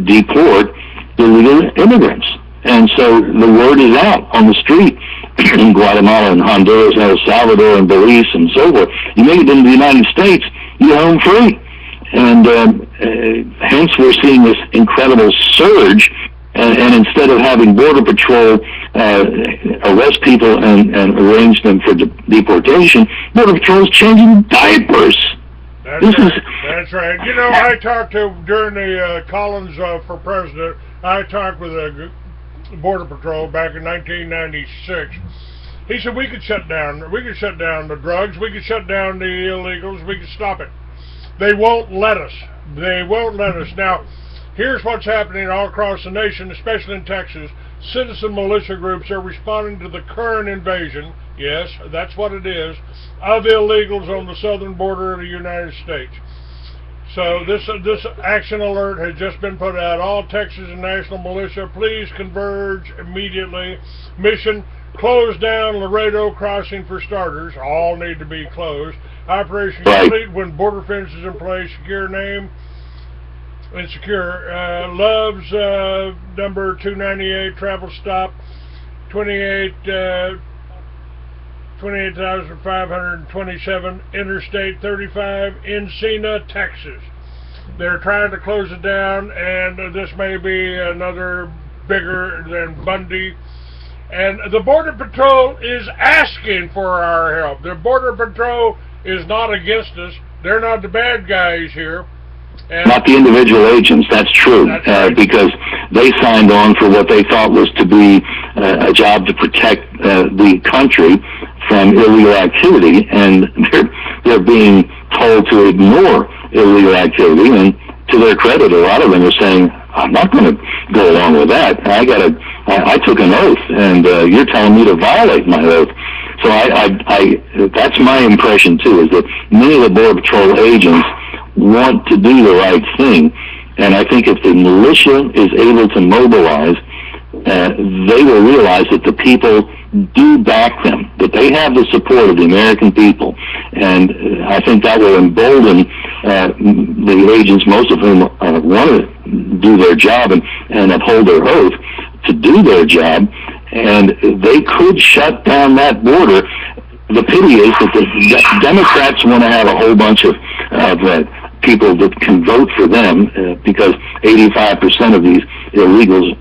deport illegal immigrants. And so the word is out on the street in Guatemala and Honduras and El Salvador and Belize and so forth. You make it into the United States, you're home free. And hence we're seeing this incredible surge. And instead of having Border Patrol arrest people and arrange them for deportation, Border Patrol is changing diapers. That's right. You know, I talked to, during the Collins for President, I talked with the Border Patrol back in 1996. He said we could shut down the drugs, we could shut down the illegals, we could stop it. They won't let us. They won't let us. Now, here's what's happening all across the nation, especially in Texas. Citizen militia groups are responding to the current invasion, yes, that's what it is, of illegals on the southern border of the United States. So this action alert has just been put out. All Texas and national militia, please converge immediately. Mission, close down Laredo Crossing for starters. All need to be closed. Operation complete when border fence is in place. Secure name. Insecure. Loves number 298, travel stop 28,527, Interstate 35, Encina, Texas. They're trying to close it down, and this may be another bigger than Bundy. And the Border Patrol is asking for our help. The Border Patrol is not against us. They're not the bad guys here. And not the individual agents, that's true, because they signed on for what they thought was to be a job to protect the country from illegal activity, and they're being told to ignore illegal activity, and to their credit, a lot of them are saying, I'm not going to go along with that. I took an oath, and you're telling me to violate my oath. So that's my impression, too, is that many of the Border Patrol agents want to do the right thing, and I think if the militia is able to mobilize, they will realize that the people do back them, that they have the support of the American people, and I think that will embolden the agents, most of whom want to do their job and uphold their oath to do their job, and they could shut down that border. The pity is that the Democrats want to have a whole bunch of people that can vote for them because 85% of these illegals,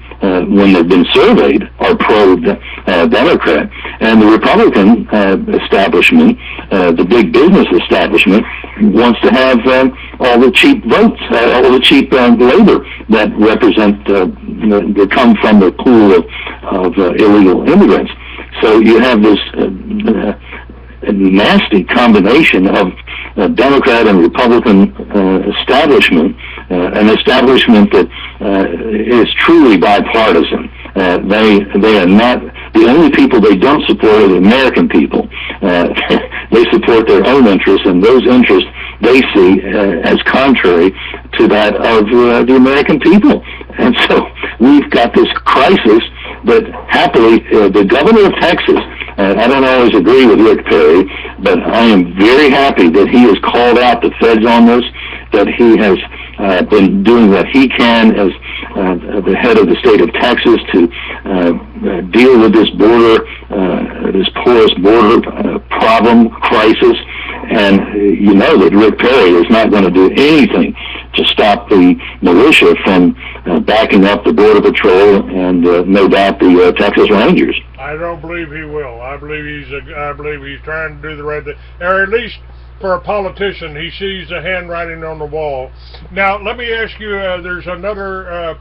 when they've been surveyed, are pro-Democrat. And the Republican establishment, the big business establishment, wants to have all the cheap votes, all the cheap labor that represent, that come from the pool of illegal immigrants. So you have this nasty combination of Democrat and Republican establishment, an establishment that is truly bipartisan. They are not the only people they don't support are the American people. They support their own interests, and those interests they see as contrary to that of the American people. And so we've got this crisis that happily the governor of Texas, I don't always agree with Rick Perry, but I am very happy that he has called out the feds on this, that he has been doing what he can as the head of the state of Texas to deal with this border, this porous border problem, crisis. And you know that Rick Perry is not going to do anything to stop the militia from backing up the Border Patrol and no doubt the Texas Rangers. I don't believe he will. I believe he's trying to do the right thing, or at least for a politician, he sees the handwriting on the wall. Now, let me ask you. There's another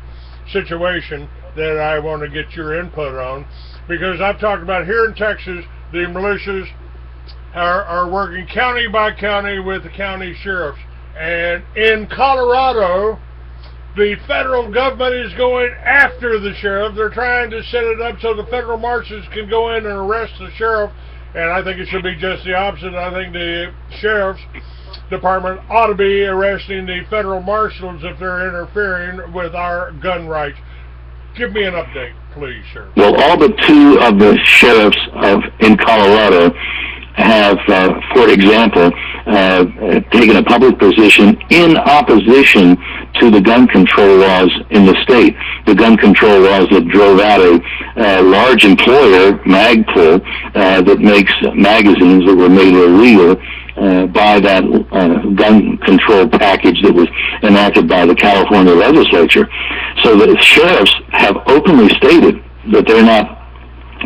situation that I want to get your input on, because I've talked about here in Texas, the militias are working county by county with the county sheriffs, and in Colorado, the federal government is going after the sheriff. They're trying to set it up so the federal marshals can go in and arrest the sheriff, and I think it should be just the opposite. I think the sheriff's department ought to be arresting the federal marshals if they're interfering with our gun rights. Give me an update, please, sir. Well, all but two of the sheriffs in Colorado have, for example, taken a public position in opposition to the gun control laws in the state. The gun control laws that drove out a large employer, Magpul, that makes magazines that were made illegal by that gun control package that was enacted by the California legislature. So the sheriffs have openly stated that they're not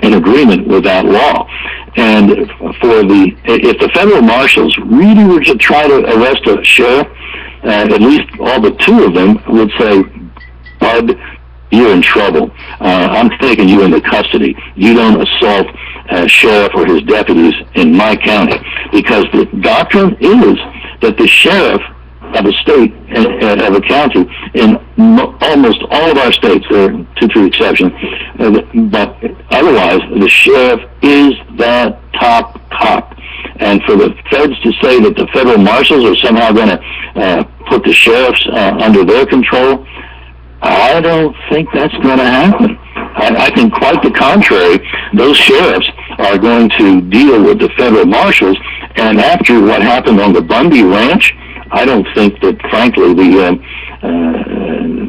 in agreement with that law. And if the federal marshals really were to try to arrest a sheriff, at least all but two of them would say, "Bud, you're in trouble. I'm taking you into custody. You don't assault a sheriff or his deputies in my county." Because the doctrine is that the sheriff of a state, of a county, in almost all of our states, there are 2-3 exceptions, but otherwise the sheriff is the top cop. And for the feds to say that the federal marshals are somehow going to put the sheriffs under their control, I don't think that's going to happen. I think quite the contrary. Those sheriffs are going to deal with the federal marshals, and after what happened on the Bundy Ranch, I don't think that, frankly,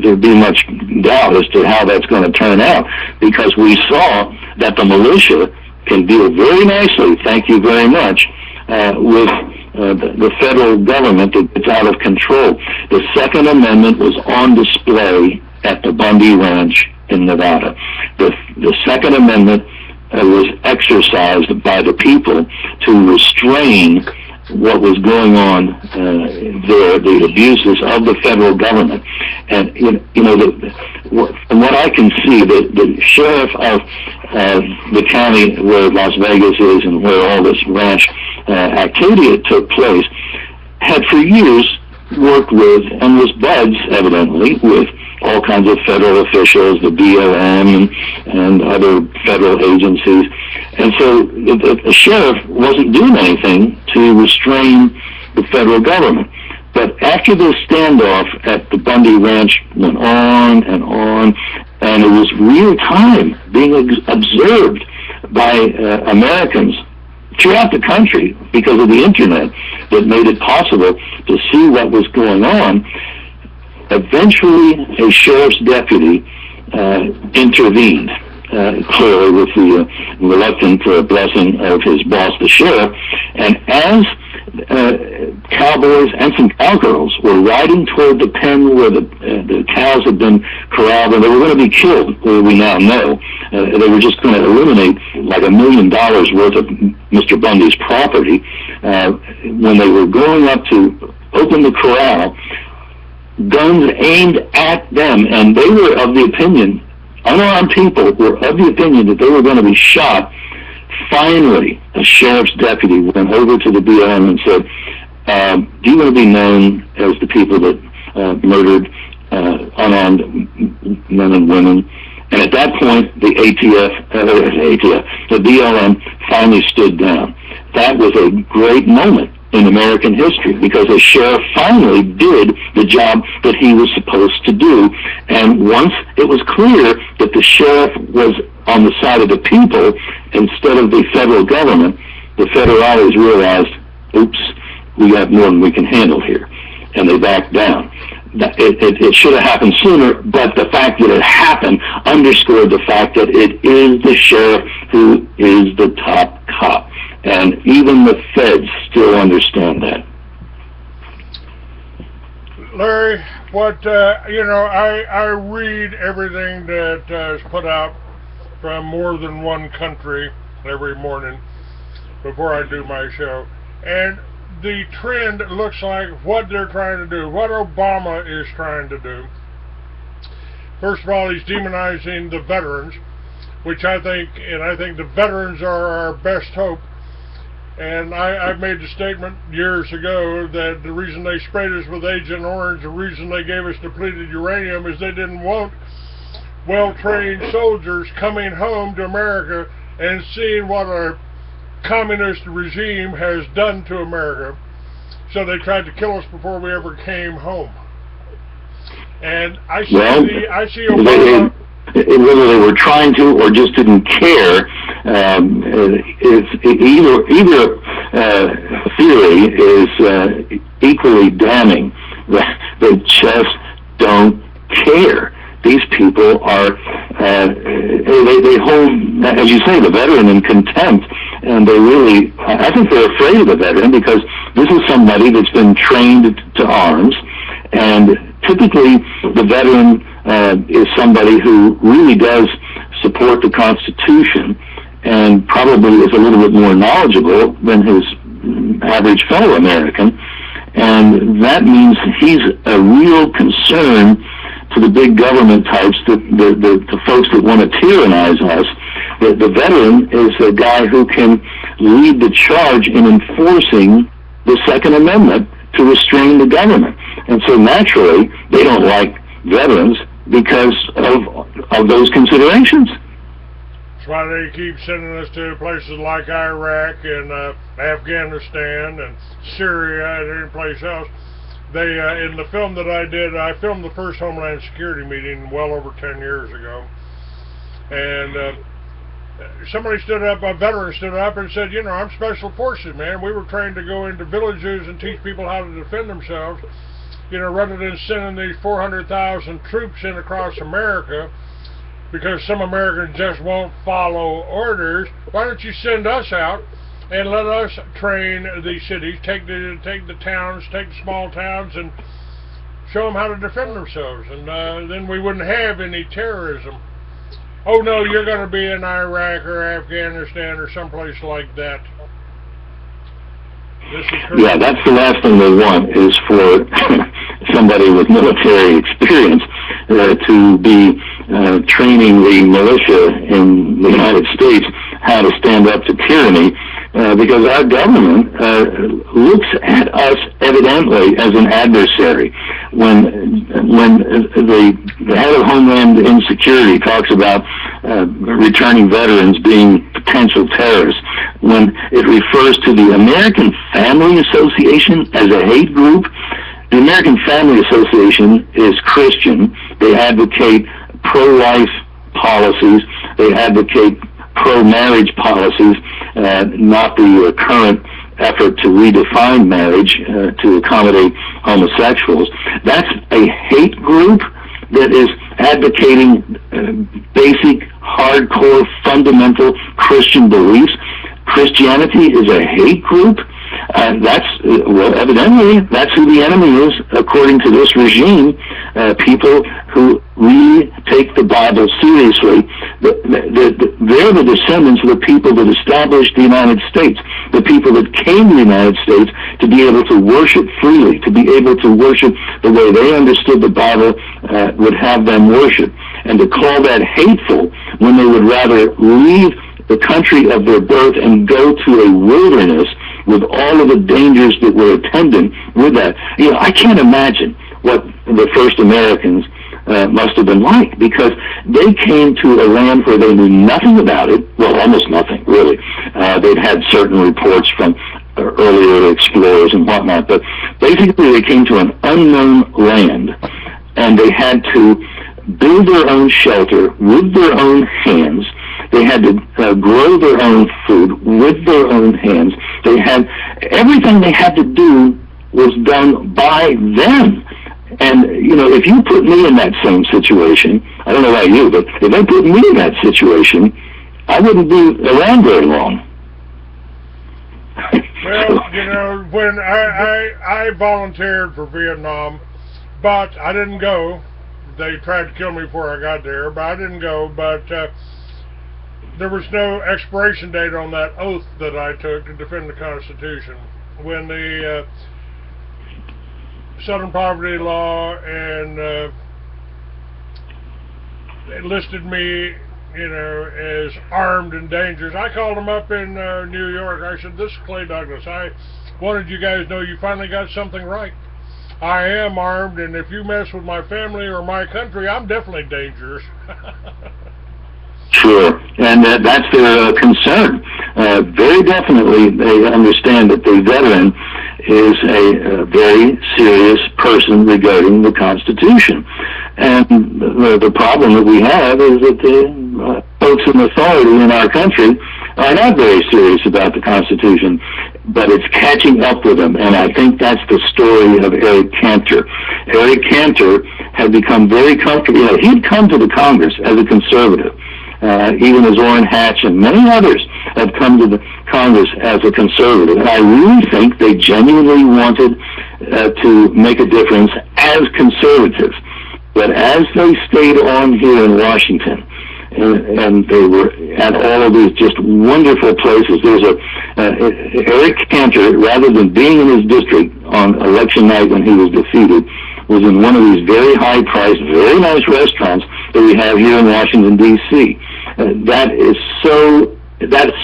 there'd be much doubt as to how that's going to turn out, because we saw that the militia can deal very nicely, thank you very much, with the federal government that's out of control. The Second Amendment was on display at the Bundy Ranch in Nevada. The Second Amendment was exercised by the people to restrain what was going on there, the abuses of the federal government. And, from what I can see, the sheriff of the county where Las Vegas is and where all this ranch activity took place had for years worked with, and was buds, evidently, with all kinds of federal officials, the BLM and other federal agencies. And so the sheriff wasn't doing anything to restrain the federal government. But after this standoff at the Bundy Ranch went on, and it was real time being observed by Americans throughout the country because of the internet that made it possible to see what was going on, eventually a sheriff's deputy intervened, clearly with the reluctant blessing of his boss, the sheriff, and as cowboys and some cowgirls were riding toward the pen where the cows had been corralled and they were going to be killed, we now know. They were just going to eliminate like $1 million worth of Mr. Bundy's property. When they were going up to open the corral, guns aimed at them, and they were of the opinion, unarmed people were of the opinion that they were going to be shot. Finally, a sheriff's deputy went over to the BLM and said, do you want to be known as the people that murdered unarmed men and women? And at that point, the BLM finally stood down. That was a great moment in American history, because the sheriff finally did the job that he was supposed to do. And once it was clear that the sheriff was on the side of the people instead of the federal government, the federales realized, oops, we got more than we can handle here, and they backed down. it should have happened sooner, but the fact that it happened underscored the fact that it is the sheriff who is the top cop. And even the feds still understand that. Larry, I read everything that is put out from more than one country every morning before I do my show. And the trend looks like what they're trying to do, what Obama is trying to do. First of all, he's demonizing the veterans, which I think the veterans are our best hope. And I made the statement years ago that the reason they sprayed us with Agent Orange, the reason they gave us depleted uranium, is they didn't want well-trained soldiers coming home to America and seeing what our communist regime has done to America. So they tried to kill us before we ever came home. And I see Obama. Whether they were trying to or just didn't care, either theory is equally damning. They just don't care. These people are, they hold, as you say, the veteran in contempt, and they really, I think they're afraid of the veteran because this is somebody that's been trained to arms, and typically the veteran is somebody who really does support the Constitution and probably is a little bit more knowledgeable than his average fellow American, and that means he's a real concern to the big government types, the folks that want to tyrannize us. The veteran is a guy who can lead the charge in enforcing the Second Amendment to restrain the government. And so naturally, they don't like veterans because of those considerations. That's why they keep sending us to places like Iraq and Afghanistan and Syria and any place else. They in the film that I did, I filmed the first Homeland Security meeting well over 10 years ago, and somebody stood up, a veteran stood up and said, I'm Special Forces, man. We were trained to go into villages and teach people how to defend themselves. Rather than sending these 400,000 troops in across America because some Americans just won't follow orders, why don't you send us out and let us train these cities, take the towns, take the small towns, and show them how to defend themselves, and then we wouldn't have any terrorism. Oh no, you're going to be in Iraq or Afghanistan or someplace like that. Yeah, that's the last thing they want, is for somebody with military experience to be training the militia in the United States how to stand up to tyranny, because our government looks at us evidently as an adversary. When the head of Homeland Insecurity talks about returning veterans being potential terrorists, when it refers to the American Family Association as a hate group, the American Family Association is Christian. They advocate pro-life policies. They advocate pro-marriage policies, not the current effort to redefine marriage to accommodate homosexuals. That's a hate group that is advocating basic, hardcore, fundamental Christian beliefs. Christianity is a hate group. Evidently, that's who the enemy is, according to this regime. People who really take the Bible seriously. They're the descendants of the people that established the United States, the people that came to the United States to be able to worship freely, to be able to worship the way they understood the Bible would have them worship. And to call that hateful when they would rather leave the country of their birth and go to a wilderness with all of the dangers that were attendant with that. I can't imagine what the first Americans must have been like, because they came to a land where they knew nothing about it, well, almost nothing, really. They'd had certain reports from earlier explorers and whatnot, but basically they came to an unknown land, and they had to build their own shelter with their own hands. They had to grow their own food with their own hands. They had everything they had to do was done by them. And, you know, if you put me in that same situation, I don't know about you, but if they put me in that situation, I wouldn't be around very long. Well, you know, when I volunteered for Vietnam, but I didn't go. They tried to kill me before I got there, but I didn't go. But there was no expiration date on that oath that I took to defend the Constitution. When the Southern Poverty Law and enlisted me, you know, as armed and dangerous. I called them up in New York. I said, "This is Clay Douglas. I wanted you guys to know you finally got something right. I am armed, and if you mess with my family or my country, I'm definitely dangerous." Sure, and that's their concern. Very definitely, they understand that the veteran is a very serious person regarding the Constitution. And the problem that we have is that the folks in authority in our country are not very serious about the Constitution, but it's catching up with them, and I think that's the story of Eric Cantor. Eric Cantor had become very comfortable. You know, he'd come to the Congress as a conservative. Even as Orrin Hatch and many others have come to the Congress as a conservative. And I really think they genuinely wanted to make a difference as conservatives. But as they stayed on here in Washington, and they were at all of these just wonderful places, there's Eric Cantor, rather than being in his district on election night when he was defeated, was in one of these very high-priced, very nice restaurants that we have here in Washington, D.C. That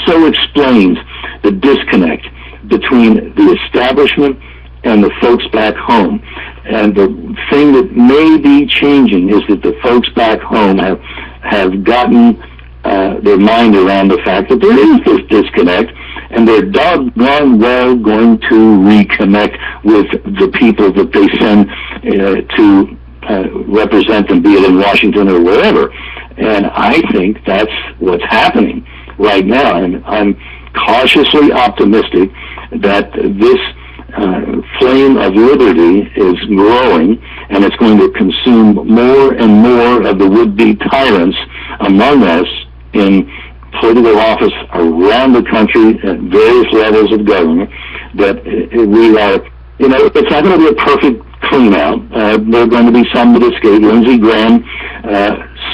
so explains the disconnect between the establishment and the folks back home. And the thing that may be changing is that the folks back home have gotten their mind around the fact that there is this disconnect, and they're doggone well going to reconnect with the people that they send to represent them, be it in Washington or wherever. And I think that's what's happening right now. And I'm cautiously optimistic that this flame of liberty is growing, and it's going to consume more and more of the would-be tyrants among us in political office around the country at various levels of government, that we are, you know, it's not going to be a perfect clean out. There are going to be some that escape. Lindsey Graham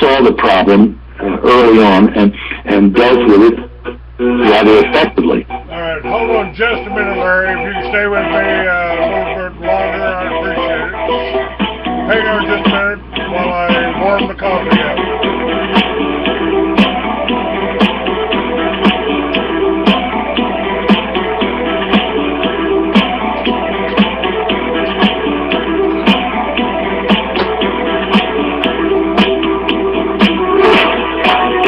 saw the problem early on and dealt with it rather effectively. All right, hold on just a minute, Larry. If you can stay with me a little bit longer, I'd appreciate it. Hang on just a minute while I warm the coffee up.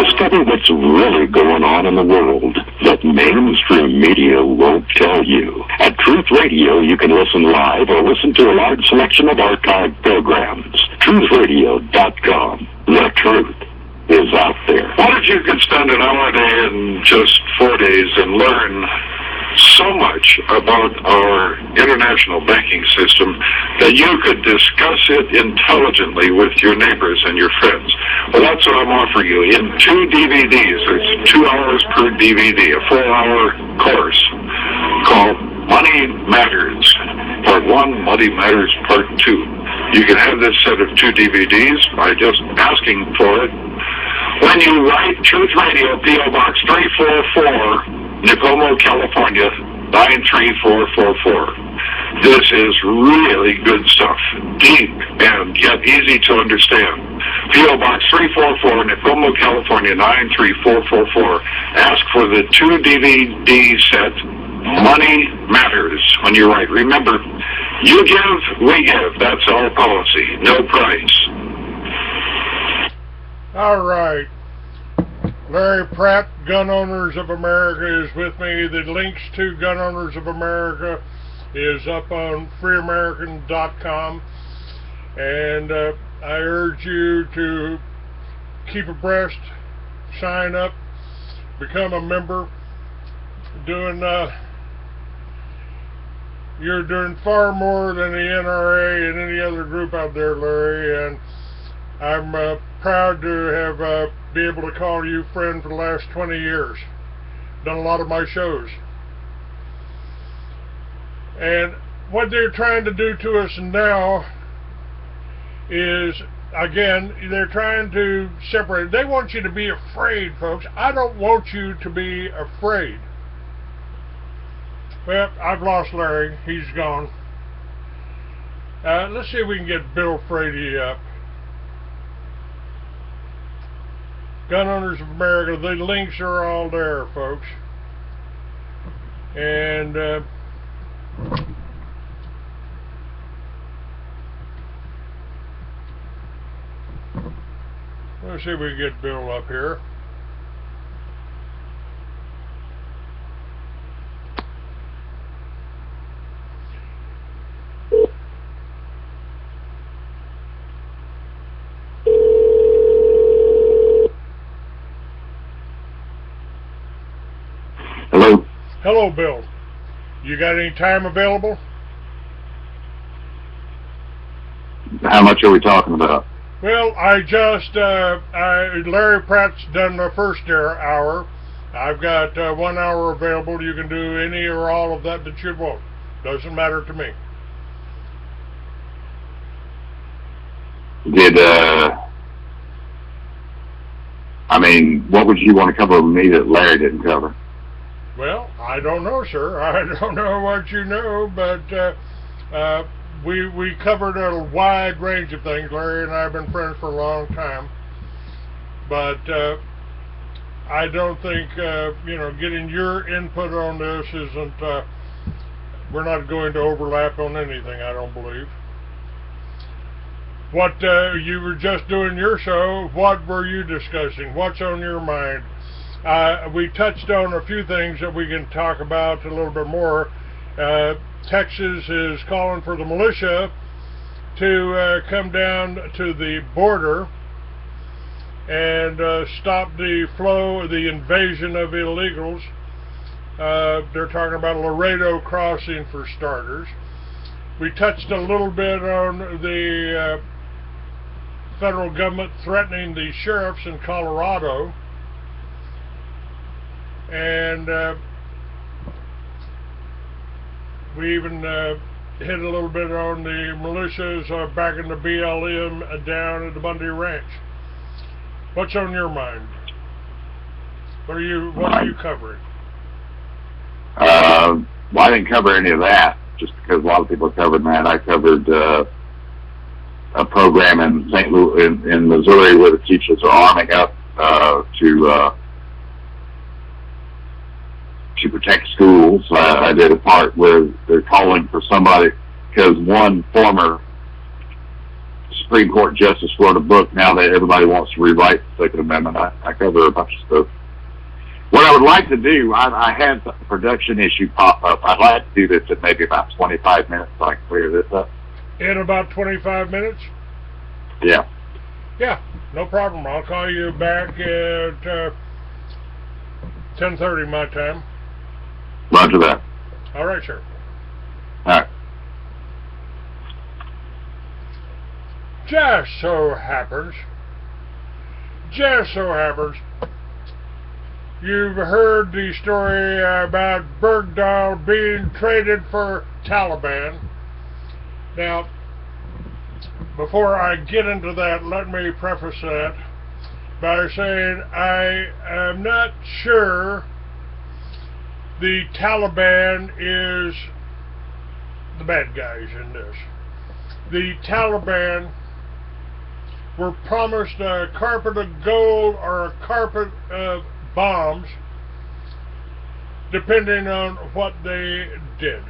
Discover what's really going on in the world that mainstream media won't tell you. At Truth Radio, you can listen live or listen to a large selection of archived programs. TruthRadio.com. The truth is out there. What if you could spend an hour a day in just 4 days and learn so much about our international banking system that you could discuss it intelligently with your neighbors and your friends? Well, that's what I'm offering you in 2 DVDs. It's 2 hours per DVD, a 4-hour course called Money Matters, Part 1, Money Matters, Part 2. You can have this set of 2 DVDs by just asking for it. When you write Truth Radio, P.O. Box 344, Nicomo, California, 93444. This is really good stuff, deep and yet easy to understand. P.O. Box 344, Nicomo, California, 93444. Ask for the 2 DVD set, Money Matters, when you write. Remember, you give, we give. That's our policy. No price. All right. Larry Pratt, Gun Owners of America, is with me. The links to Gun Owners of America is up on freeamerican.com, and I urge you to keep abreast, sign up, become a member, doing You're doing far more than the NRA and any other group out there, Larry, and I'm proud to have be able to call you friend for the last 20 years. Done a lot of my shows. And what they're trying to do to us now is, again, they're trying to separate. They want you to be afraid, folks. I don't want you to be afraid. Well, I've lost Larry. He's gone. Let's see if we can get Bill Frady up. Gun Owners of America. The links are all there, folks. And let's see if we can get Bill up here. Hello? Hello, Bill. You got any time available? How much are we talking about? Well, Larry Pratt's done the first hour. I've got 1 hour available. You can do any or all of that you want. Doesn't matter to me. What would you want to cover with me that Larry didn't cover? Well, I don't know, sir. I don't know what you know, but we covered a wide range of things. Larry and I have been friends for a long time, but I don't think getting your input on this isn't. We're not going to overlap on anything, I don't believe. What you were just doing your show, what were you discussing? What's on your mind? We touched on a few things that we can talk about a little bit more. Texas is calling for the militia to come down to the border and stop the flow, the invasion of illegals. They're talking about Laredo crossing for starters. We touched a little bit on the federal government threatening the sheriffs in Colorado. And we even hit a little bit on the militias back in the BLM down at the Bundy Ranch. What's on your mind? What are you covering? Well, I didn't cover any of that, just because a lot of people covered that. I covered a program in St. Louis, in Missouri, where the teachers are arming up to protect schools. I did a part where they're calling for somebody, because one former Supreme Court justice wrote a book now that everybody wants to rewrite the Second Amendment. I cover a bunch of stuff. What I would like to do, I had a production issue pop up. I'd like to do this in maybe about 25 minutes so I can clear this up. In about 25 minutes? Yeah. Yeah, no problem. I'll call you back at 10:30 my time. Roger that. All right, sir. All right. Just so happens, you've heard the story about Bergdahl being traded for Taliban. Now, before I get into that, let me preface that by saying I am not sure the Taliban is the bad guys in this. The Taliban were promised a carpet of gold or a carpet of bombs, depending on what they did.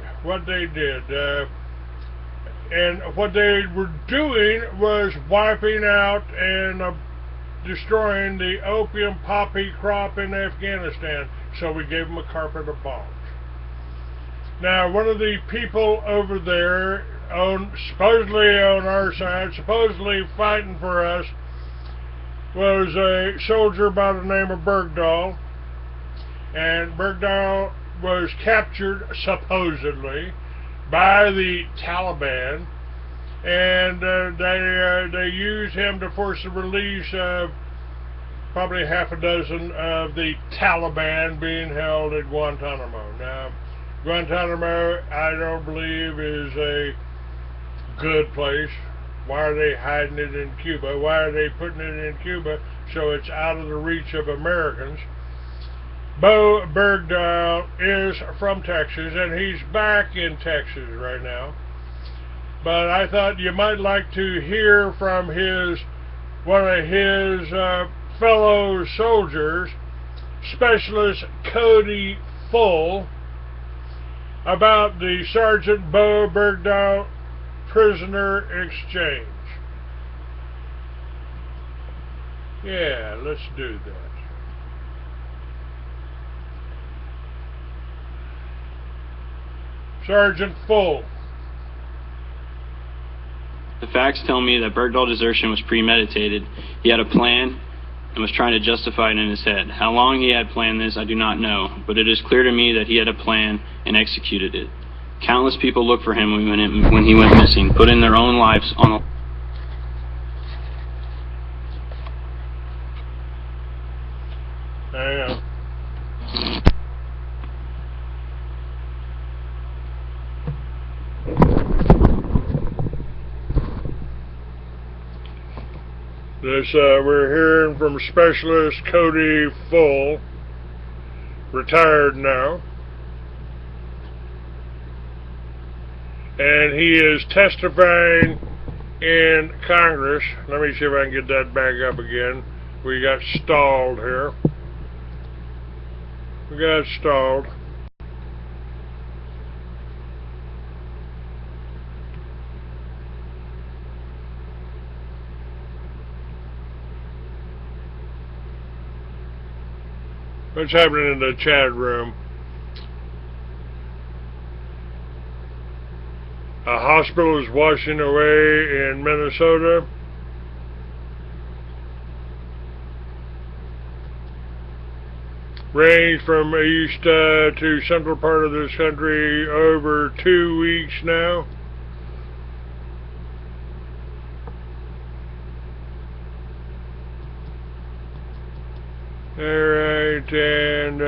And what they were doing was wiping out and destroying the opium poppy crop in Afghanistan. So we gave them a carpet of bombs. Now, one of the people over there, supposedly on our side, supposedly fighting for us, was a soldier by the name of Bergdahl. And Bergdahl was captured, supposedly, by the Taliban, and they used him to force the release of probably half a dozen of the Taliban being held at Guantanamo. Now, Guantanamo, I don't believe, is a good place. Why are they hiding it in Cuba? Why are they putting it in Cuba so it's out of the reach of Americans? Bo Bergdahl is from Texas, and he's back in Texas right now. But I thought you might like to hear from one of his fellow soldiers, Specialist Cody Full, about the Sergeant Bo Bergdahl prisoner exchange. Yeah, let's do that. Sergeant Full. The facts tell me that Bergdahl's desertion was premeditated. He had a plan and was trying to justify it in his head. How long he had planned this, I do not know, but it is clear to me that he had a plan and executed it. Countless people looked for him when he went missing, putting their own lives on the... We're hearing from Specialist Cody Full, retired now, and he is testifying in Congress. Let me see if I can get that back up again. We got stalled here. What's happening in the chat room? A hospital is washing away in Minnesota. Rain from east to central part of this country over 2 weeks now. Alright, and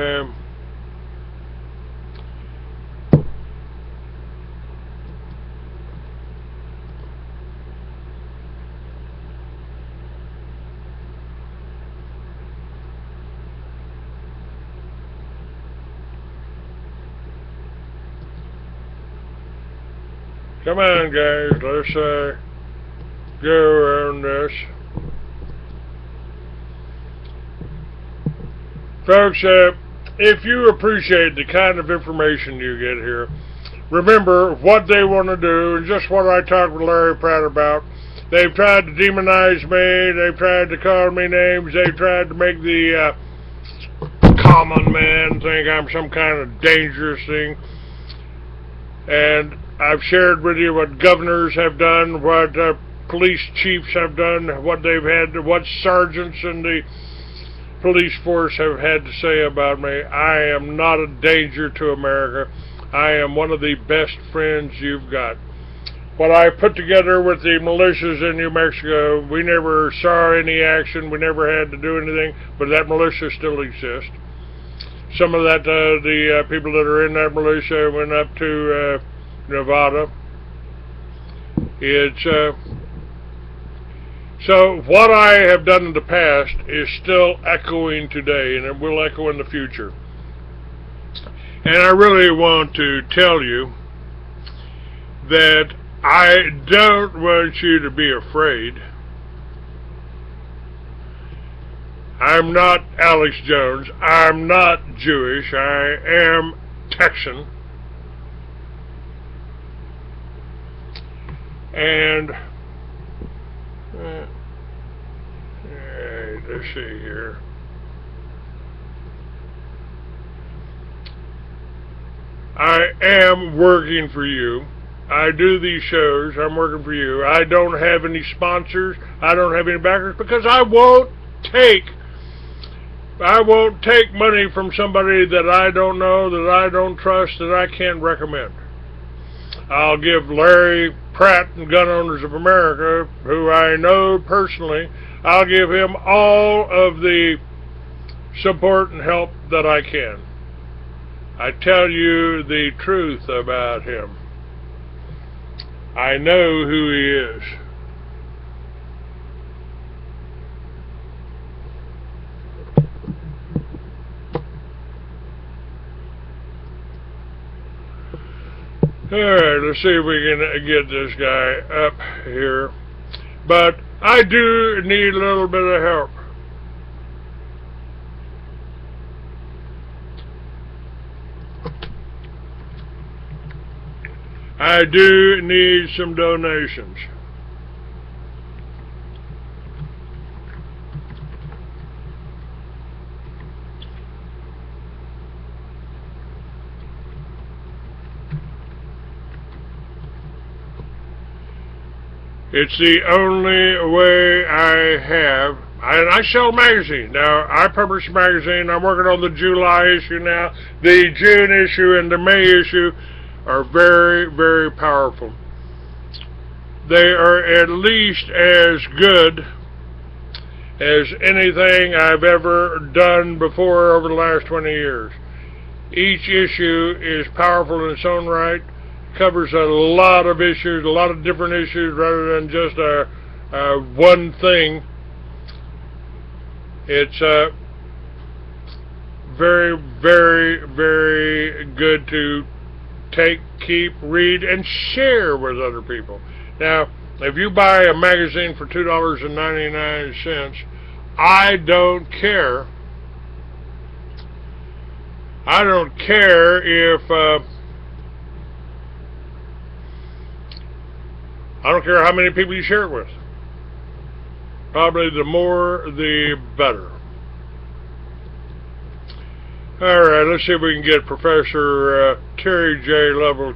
come on, guys, let's go on this. Folks, if you appreciate the kind of information you get here, remember what they want to do, and just what I talked with Larry Pratt about. They've tried to demonize me, they've tried to call me names, they've tried to make the common man think I'm some kind of dangerous thing. And I've shared with you what governors have done, what police chiefs have done, what they've had, what sergeants and the police force have had to say about me. I am not a danger to America. I am one of the best friends you've got. What I put together with the militias in New Mexico, we never saw any action, we never had to do anything, but that militia still exists. Some of that, the people that are in that militia went up to Nevada. It's so what I have done in the past is still echoing today, and it will echo in the future. And I really want to tell you that I don't want you to be afraid. I'm not Alex Jones. I'm not Jewish. I am Texan. And let's see here. I am working for you. I do these shows. I'm working for you. I don't have any sponsors. I don't have any backers because I won't take money from somebody that I don't know, that I don't trust, that I can't recommend. I'll give Larry Pratt and Gun Owners of America, who I know personally, I'll give him all of the support and help that I can. I tell you the truth about him. I know who he is. Alright, let's see if we can get this guy up here. But I do need a little bit of help. I do need some donations. It's the only way I have. And I sell a magazine. Now, I publish a magazine. I'm working on the July issue now. The June issue and the May issue are very, very powerful. They are at least as good as anything I've ever done before over the last 20 years. Each issue is powerful in its own right, covers a lot of issues, a lot of different issues rather than just one thing. It's very, very, very good to take, keep, read, and share with other people. Now, if you buy a magazine for $2.99, I don't care. I don't care if I don't care how many people you share it with. Probably the more, the better. Alright, let's see if we can get Professor Terry J. Lovell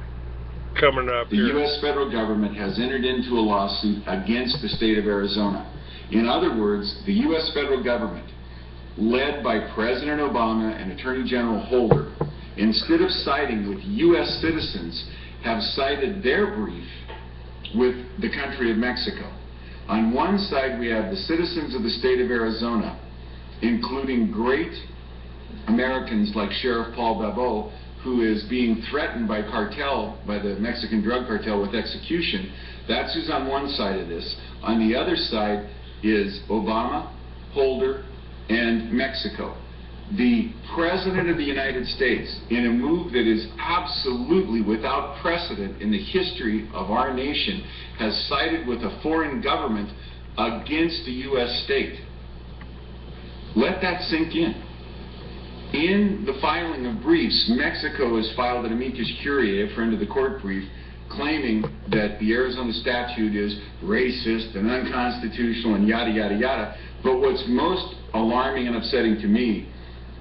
coming up here. The U.S. federal government has entered into a lawsuit against the state of Arizona. In other words, the U.S. federal government, led by President Obama and Attorney General Holder, instead of siding with U.S. citizens, have sided their brief with the country of Mexico. On one side, we have the citizens of the state of Arizona, including great Americans like Sheriff Paul Babot, who is being threatened by the Mexican drug cartel with execution. That's who's on one side of this. On the other side is Obama, Holder, and Mexico. The President of the United States, in a move that is absolutely without precedent in the history of our nation, has sided with a foreign government against the U.S. state. Let that sink in. In the filing of briefs, Mexico has filed an amicus curiae, a friend of the court brief, claiming that the Arizona statute is racist and unconstitutional and yada, yada, yada. But what's most alarming and upsetting to me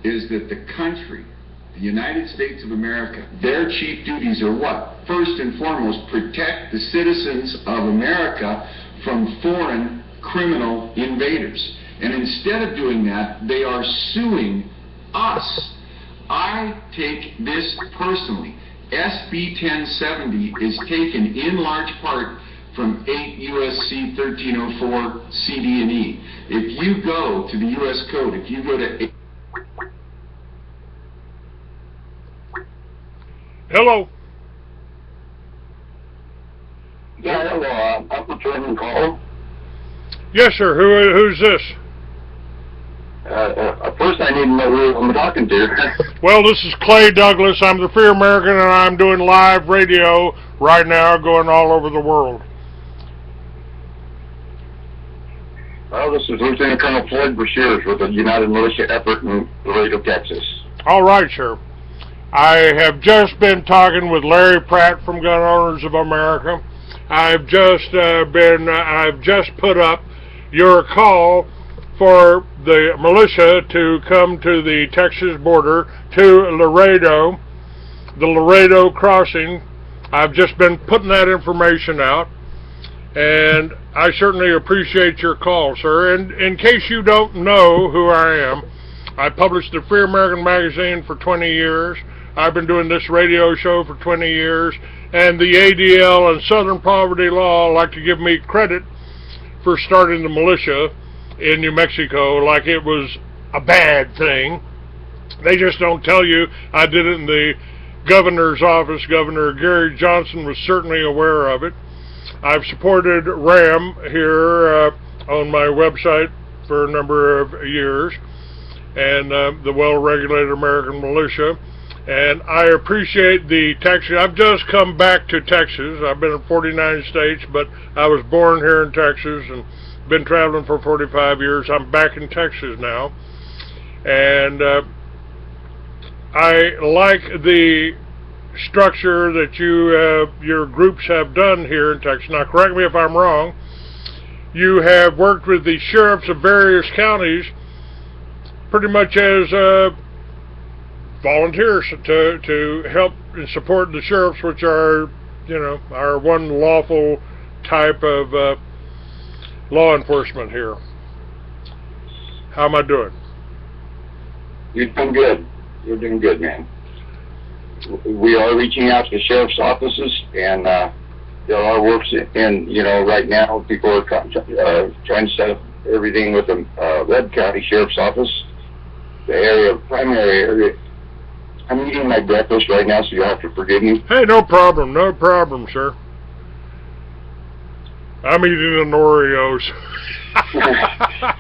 is that the country, the United States of America, their chief duties are what? First and foremost, protect the citizens of America from foreign criminal invaders. And instead of doing that, they are suing us. I take this personally. SB 1070 is taken in large part from 8 U.S.C. 1304 CD and E. If you go to the U.S. Code, if you go to... Hello. Yeah, hello. I'm returning call. Yes, sir. Who's this? First, I need to know who I'm talking to. Well, this is Clay Douglas. I'm the Free American, and I'm doing live radio right now, going all over the world. Well, this is Lieutenant Colonel Floyd Brashears with the United Militia Effort in Laredo, Texas. All right, sir. I have just been talking with Larry Pratt from Gun Owners of America. I've just put up your call for the militia to come to the Texas border to Laredo, the Laredo crossing. I've just been putting that information out, and I certainly appreciate your call, sir. And in case you don't know who I am, I published the Free American magazine for 20 years. I've been doing this radio show for 20 years, and the ADL and Southern Poverty Law like to give me credit for starting the militia in New Mexico like it was a bad thing. They just don't tell you I did it in the governor's office. Governor Gary Johnson was certainly aware of it. I've supported RAM here on my website for a number of years, and the well-regulated American militia. And I appreciate the Texas. I've just come back to Texas. I've been in 49 states, but I was born here in Texas and been traveling for 45 years. I'm back in Texas now. And I like the structure that your groups have done here in Texas. Now, correct me if I'm wrong. You have worked with the sheriffs of various counties pretty much as volunteers to help and support the sheriffs, which are, our one lawful type of law enforcement here. How am I doing? You're doing good. You're doing good, man. We are reaching out to the sheriff's offices, and there are works in, right now people are trying to set up everything with the Webb County Sheriff's Office, the primary area. I'm eating my breakfast right now, so you'll have to forgive me. Hey, no problem, sir. I'm eating an Oreos.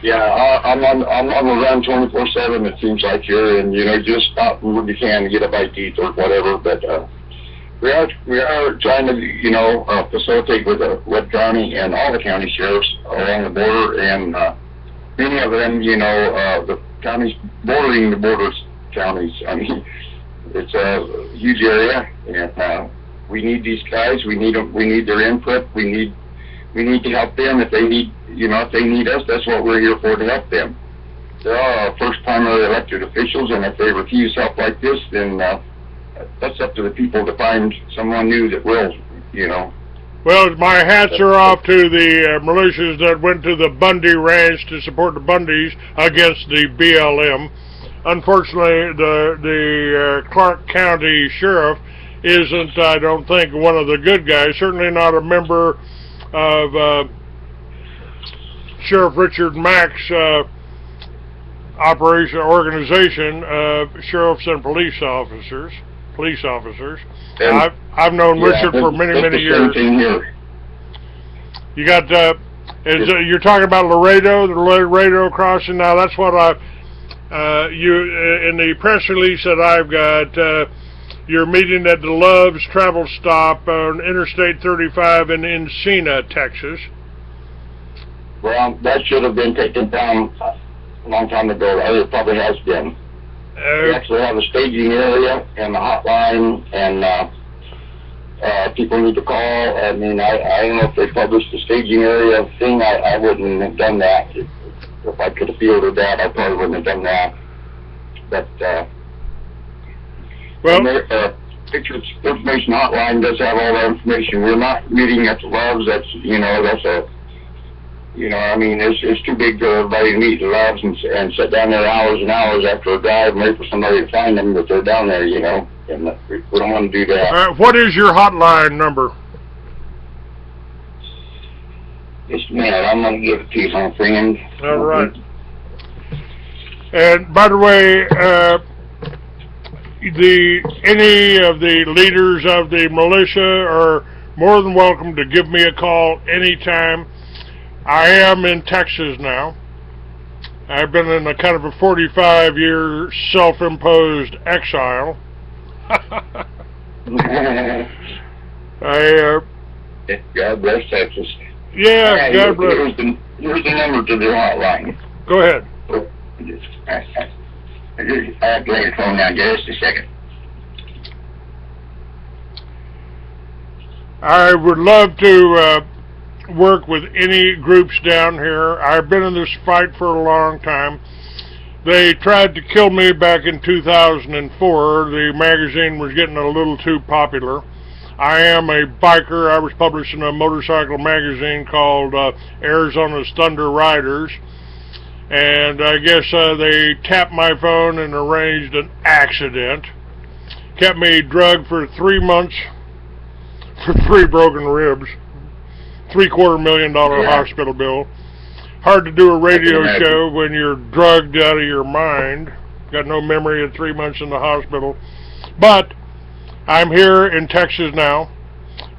Yeah, I'm on the run 24/7. It seems like you're, and just stop when you can to get a bite to eat or whatever. But we are trying to facilitate with the Webb County and all the county sheriffs along the border, and many of them, the counties bordering the border counties. I mean, it's a huge area, and we need these guys. We need them. We need their input. We need to help them if they need, if they need us. That's what we're here for, to help them. They're our first primary elected officials, and if they refuse help like this, then that's up to the people to find someone new that will, Well, my hats are off to the militias that went to the Bundy Ranch to support the Bundys against the BLM. Unfortunately, the Clark County Sheriff isn't, I don't think, one of the good guys. Certainly not a member of Sheriff Richard Mack's organization of sheriffs and police officers. I've known Richard for many years. You got you're talking about Laredo, the Laredo crossing. Now that's what you in the press release that I've got. You're meeting at the Love's travel stop on Interstate 35 in Encina, Texas. Well, that should have been taken down a long time ago. It probably has been. We actually have a staging area and a hotline, and people need to call. I mean, I don't know if they published the staging area thing. I wouldn't have done that. If I could have fielded that, I probably wouldn't have done that. But picture information hotline does have all that information. We're not meeting at the Loves. That's it's too big for everybody to meet at the Loves and sit down there hours and hours after a drive and wait for somebody to find them, but they're down there, and we don't want to do that. What is your hotline number? Just a minute, I'm going to give it to you, my friend. All right. And by the way, any of the leaders of the militia are more than welcome to give me a call anytime. I am in Texas now. I've been in a kind of a 45-year self-imposed exile. God bless Texas. Yeah, God bless. Here's the number to the hotline. Go ahead. I have to lay the phone down just a second. I would love to work with any groups down here. I've been in this fight for a long time. They tried to kill me back in 2004. The magazine was getting a little too popular. I am a biker. I was published in a motorcycle magazine called Arizona's Thunder Riders. And I guess they tapped my phone and arranged an accident. Kept me drugged for 3 months for 3 broken ribs, $750,000 hospital bill. Hard to do a radio show when you're drugged out of your mind. Got no memory of 3 months in the hospital. But I'm here in Texas now.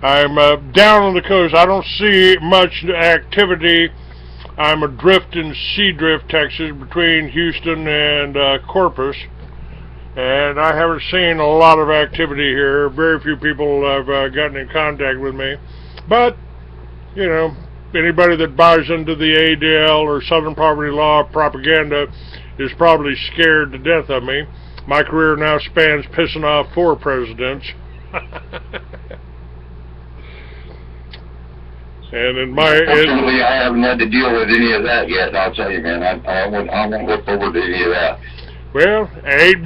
I'm down on the coast. I don't see much activity. I'm adrift in Seadrift, Texas, between Houston and Corpus. And I haven't seen a lot of activity here. Very few people have gotten in contact with me. But, you know, anybody that buys into the ADL or Southern Poverty Law propaganda is probably scared to death of me. My career now spans pissing off 4 presidents. And in my... Fortunately, I haven't had to deal with any of that yet, I'll tell you, man. I won't look forward to any of that. Well, ain't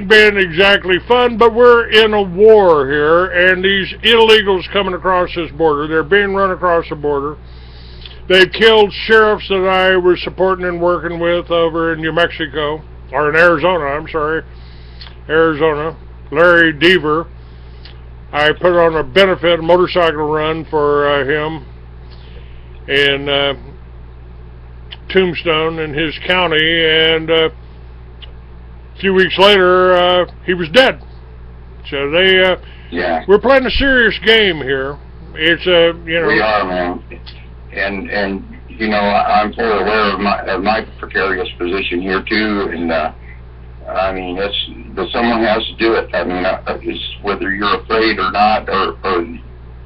been exactly fun, but we're in a war here, and these illegals coming across this border, they're being run across the border. They've killed sheriffs that I was supporting and working with over in New Mexico, or in Arizona, I'm sorry, Arizona. Larry Deaver. I put on a benefit motorcycle run for him in Tombstone in his county, and a few weeks later, he was dead. So we're playing a serious game here. It's you know. We are, man. And you know, I'm fully aware of my precarious position here too. And I mean, but someone has to do it. I mean, it's whether you're afraid or not, or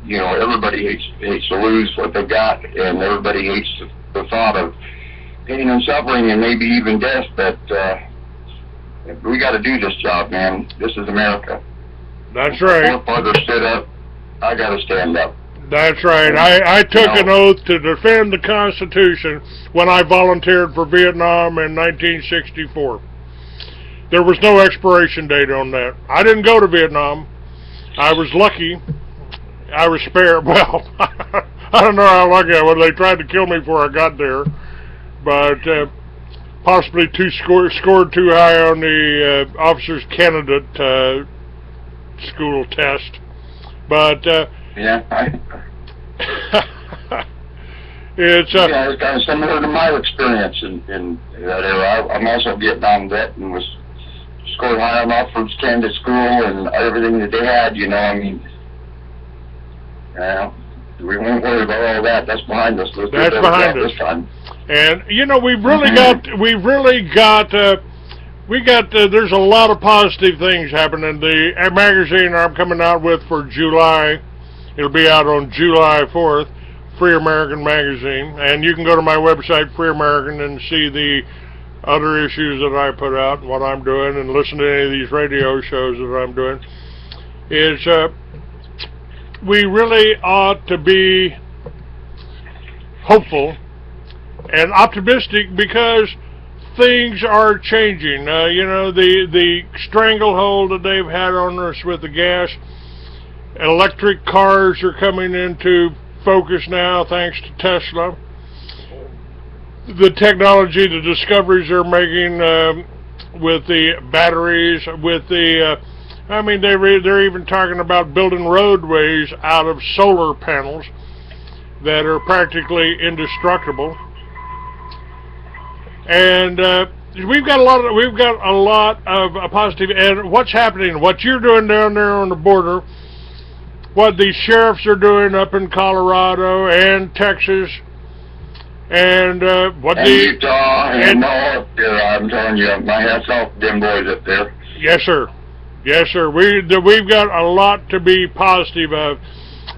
you know, everybody hates to lose what they've got, and everybody hates the thought of pain and suffering and maybe even death. But we got to do this job, man. This is America. That's right. Before father stood up, I got to stand up. That's right. I took an oath to defend the Constitution when I volunteered for Vietnam in 1964. There was no expiration date on that. I didn't go to Vietnam. I was lucky. I was spared. Well, I don't know how lucky I was. They tried to kill me before I got there. But possibly scored too high on the officer's candidate school test. But it's kind of similar to my experience in that era. I'm also a Vietnam vet and was scored high on officer's candidate school and everything that they had. You know, I mean, we won't worry about all that. That's behind us. That's behind us. This time. And you know, we've really got there's a lot of positive things happening. The magazine I'm coming out with for July, it'll be out on July 4th, Free American Magazine, and you can go to my website, Free American, and see the other issues that I put out and what I'm doing, and listen to any of these radio shows that I'm doing. We really ought to be hopeful and optimistic because things are changing. You know, the stranglehold that they've had on us with the gas. Electric cars are coming into focus now thanks to Tesla. The technology, the discoveries they're making with the batteries, with the I mean, they're even talking about building roadways out of solar panels that are practically indestructible. And we've got a lot of positive. And what's happening? What you're doing down there on the border? What the sheriffs are doing up in Colorado and Texas, and Utah and all up there. I'm telling you, my hat's off to them boys up there. Yes, sir. Yes, sir. We've got a lot to be positive of,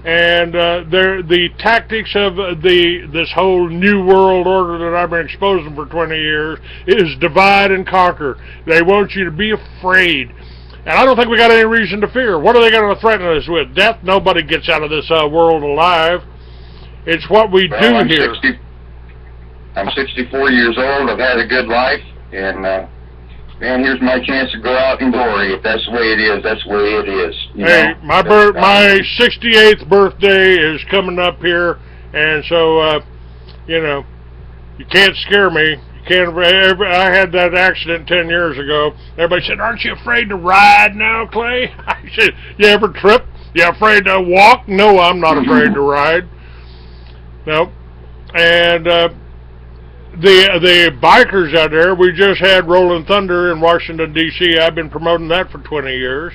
and the tactics of this whole new world order that I've been exposing for 20 years is divide and conquer. They want you to be afraid. And I don't think we got any reason to fear. What are they going to threaten us with? Death? Nobody gets out of this world alive. It's what we do here. I'm 64 years old. I've had a good life. And, man, here's my chance to go out in glory. If that's the way it is, that's the way it is. Hey, my 68th birthday is coming up here. And so, you know, you can't scare me. I had that accident 10 years ago. Everybody said, "Aren't you afraid to ride now, Clay?" I said, "You ever trip? You afraid to walk? No, I'm not afraid to ride. Nope. And the bikers out there, we just had Rolling Thunder in Washington, D.C. I've been promoting that for 20 years.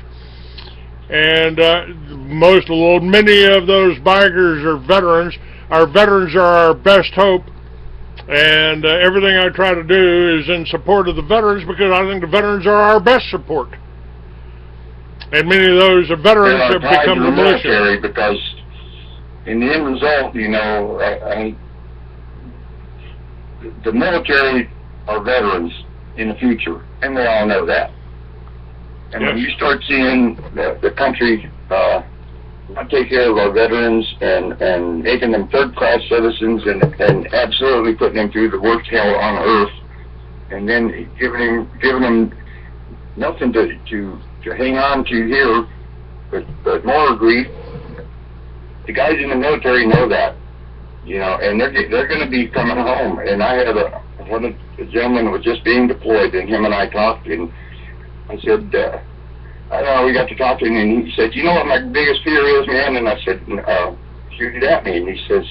And many of those bikers are veterans. Our veterans are our best hope. And everything I try to do is in support of the veterans because I think the veterans are our best support. And many of those veterans have become the militia. Because in the end result, the military are veterans in the future, and they all know that. And when you start seeing the country not take care of our veterans and making them third-class citizens and absolutely putting them through the worst hell on earth, and then giving them nothing to hang on to here, but more grief. The guys in the military know that, and they're going to be coming home. And I had a gentleman who was just being deployed, and him and I talked, and I said, I don't know, we got to talking, and he said, you know what my biggest fear is, man? And I said, shoot it at me. And he says,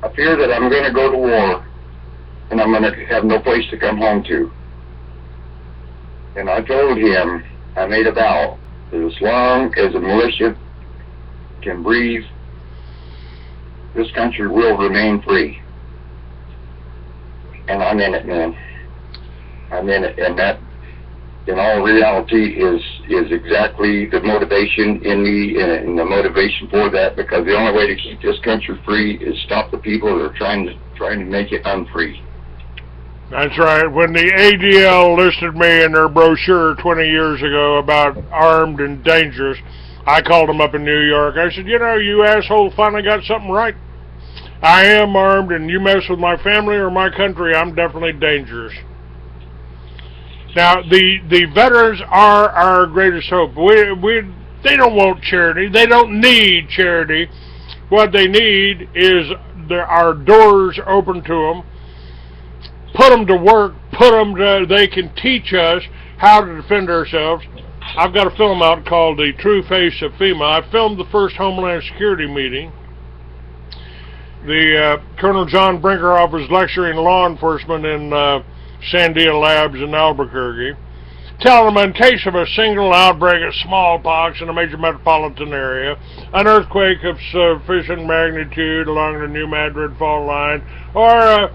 I fear that I'm going to go to war, and I'm going to have no place to come home to. And I told him, I made a vow that as long as the militia can breathe, this country will remain free. And I'm in it, man. I'm in it, and that, in all reality, is exactly the motivation in me, and the motivation for that, because the only way to keep this country free is stop the people that are trying to make it unfree. That's right. When the ADL listed me in their brochure 20 years ago about armed and dangerous, I called them up in New York. I said, you asshole finally got something right. I am armed, and you mess with my family or my country, I'm definitely dangerous. Now, the veterans are our greatest hope. They don't want charity. They don't need charity. What they need is our doors open to them. Put them to work. They can teach us how to defend ourselves. I've got a film out called The True Face of FEMA. I filmed the first Homeland Security meeting. Colonel John Brinkerhoff was lecturing law enforcement in Sandia Labs in Albuquerque, telling them in case of a single outbreak of smallpox in a major metropolitan area, an earthquake of sufficient magnitude along the New Madrid fault line, or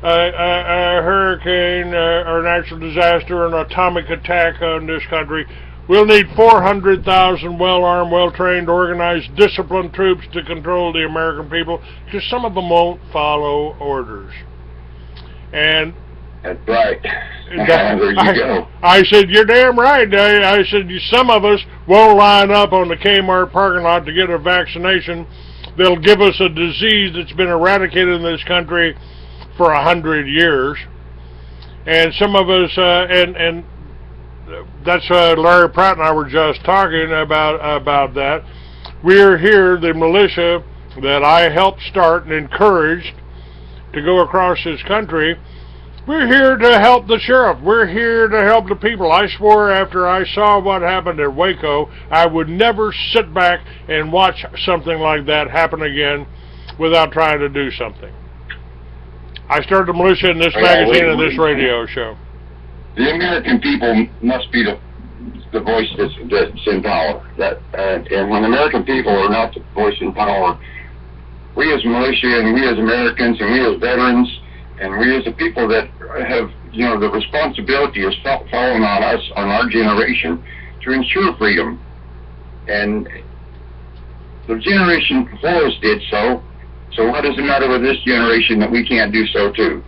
a hurricane or natural disaster or an atomic attack on this country, we'll need 400,000 well-armed, well-trained, organized, disciplined troops to control the American people, because some of them won't follow orders. And that's right. There you go. I said, you're damn right. I said, some of us won't line up on the Kmart parking lot to get a vaccination. They'll give us a disease that's been eradicated in this country for 100 years. And some of us, and that's Larry Pratt and I were just talking about that. We're here, the militia that I helped start and encouraged to go across this country. We're here to help the sheriff. We're here to help the people. I swore after I saw what happened at Waco, I would never sit back and watch something like that happen again without trying to do something. I started the militia in this magazine and this radio show. The American people must be the voice that's in power. And when American people are not the voice in power, we as militia and we as Americans and we as veterans and we as the people that have, the responsibility is falling on us, on our generation, to ensure freedom. And the generation before us did so. So what is the matter with this generation that we can't do so too?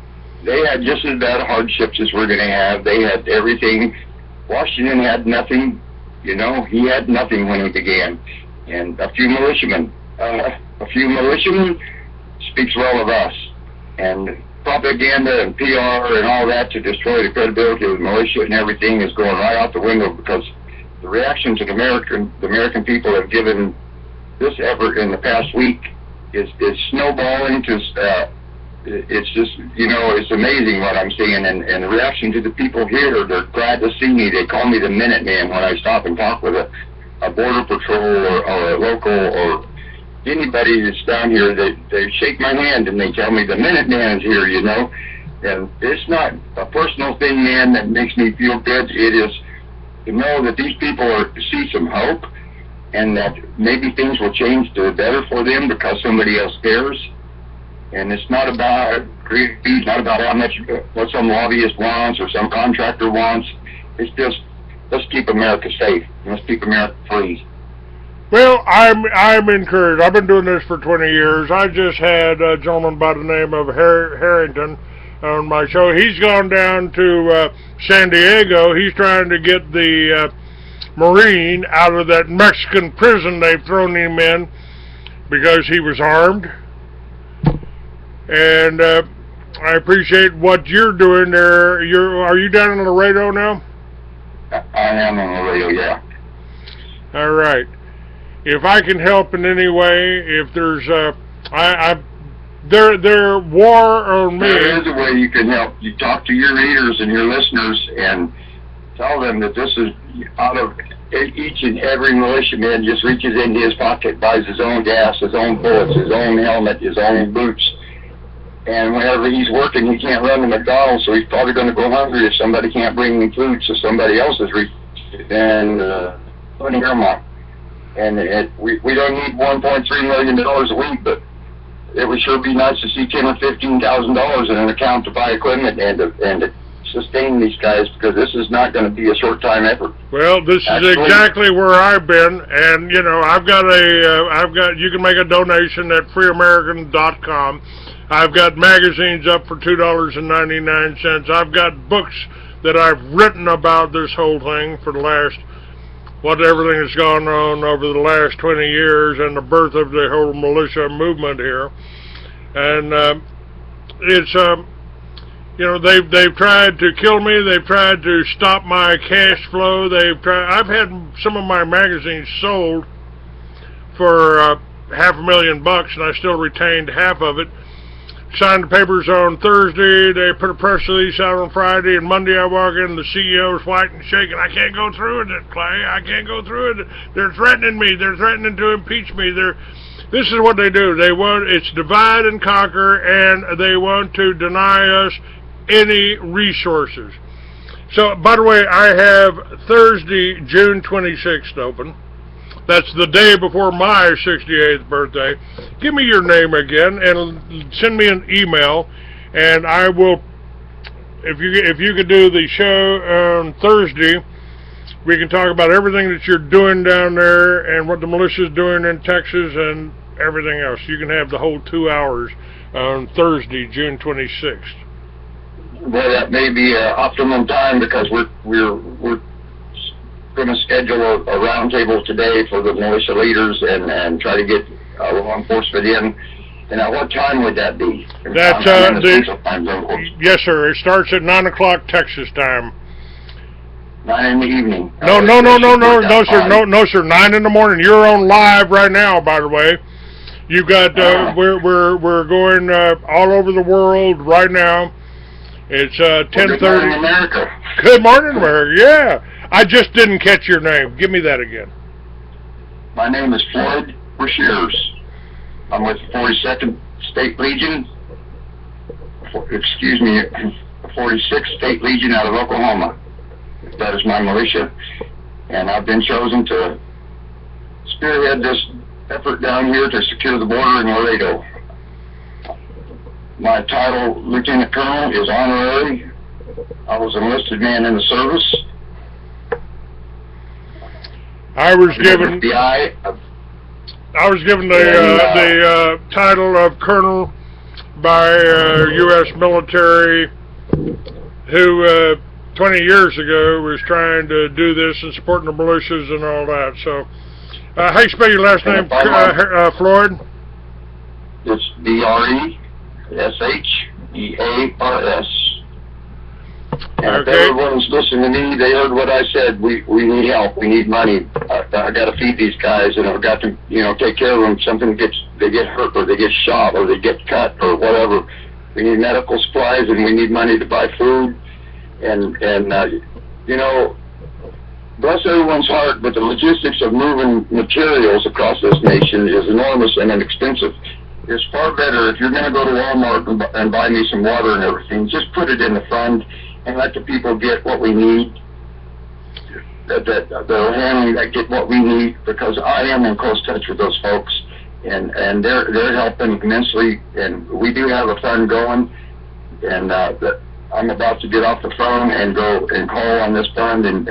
They had just as bad hardships as we're going to have. They had everything. Washington had nothing. He had nothing when he began. And a few militiamen speaks well of us. And propaganda and PR and all that to destroy the credibility of the militia and everything is going right out the window, because the reactions that the American people have given this effort in the past week is snowballing to it's just, it's amazing what I'm seeing, and the reaction to the people here, they're glad to see me. They call me the Minuteman when I stop and talk with a border patrol or a local or anybody that's down here, they shake my hand and they tell me the Minuteman is here, you know. And it's not a personal thing, man, that makes me feel good. It is to know that these people see some hope and that maybe things will change to the better for them because somebody else cares. And it's not about greed, it's not about how much, what some lobbyist wants or some contractor wants. It's just, let's keep America safe. Let's keep America free. Well, I'm encouraged. I've been doing this for 20 years. I just had a gentleman by the name of Harrington on my show. He's gone down to San Diego. He's trying to get the Marine out of that Mexican prison they've thrown him in because he was armed. And I appreciate what you're doing there. Are you down in Laredo now? I am in Laredo, yeah. All right. If I can help in any way, if there's their war on me. There is a way you can help. You talk to your readers and your listeners and tell them that this is out of each and every militiaman just reaches into his pocket, buys his own gas, his own bullets, his own helmet, his own boots. And whenever he's working, he can't run to McDonald's, so he's probably going to go hungry if somebody can't bring him food, so somebody else is reaching and putting him on. And we don't need $1.3 million a week, but it would sure be nice to see $10,000 or $15,000 in an account to buy equipment and to sustain these guys, because this is not going to be a short-time effort. Well, this is exactly where I've been, and you know, you can make a donation at freeamerican.com. I've got magazines up for $2.99. I've got books that I've written about this whole thing for the last, everything that's gone on over the last 20 years and the birth of the whole militia movement here. And it's, you know, they've tried to kill me. They've tried to stop my cash flow. I've had some of my magazines sold for $500,000, and I still retained half of it. Signed the papers on Thursday. They put a press release out on Friday, and Monday I walk in, the CEO's white and shaking. I can't go through with it, Clay. I can't go through it. They're threatening me. They're threatening to impeach me. This is what they do. It's divide and conquer, and they want to deny us any resources. So, by the way, I have Thursday, June 26th open. That's the day before my 68th birthday. Give me your name again and send me an email, and I will, if you could do the show on Thursday, we can talk about everything that you're doing down there and what the militia is doing in Texas and everything else. You can have the whole 2 hours on Thursday, June 26th. Well, that may be optimum time, because we're going to schedule a roundtable today for the militia leaders and try to get law enforcement in. And at what time would that be? That's yes, sir. It starts at 9 o'clock Texas time. 9 in the evening. No, sir. 9 in the morning. You're on live right now, by the way. You've got we're going all over the world right now. It's 10:30. Good morning, America. Good morning, America. Yeah. I just didn't catch your name. Give me that again. My name is Floyd Brashears. I'm with the 42nd State Legion. 46th State Legion out of Oklahoma. That is my militia. And I've been chosen to spearhead this effort down here to secure the border in Laredo. My title, Lieutenant Colonel, is honorary. I was an enlisted man in the service. I was given the title of Colonel by U.S. military who 20 years ago was trying to do this and supporting the militias and all that. So, how do you spell your last name, Floyd? It's B-R-E-S-H-E-A-R-S. And if everyone's listening to me, they heard what I said. We need help. We need money. I got to feed these guys, and I've got to, take care of them. They get hurt, or they get shot, or they get cut, or whatever. We need medical supplies, and we need money to buy food. And bless everyone's heart, but the logistics of moving materials across this nation is enormous and inexpensive. It's far better if you're going to go to Walmart and buy me some water and everything, just put it in the fund and let the people get what we need. That they're handling that get what we need, because I am in close touch with those folks, and they're helping immensely, and we do have a fund going, and I'm about to get off the phone and go and call on this fund and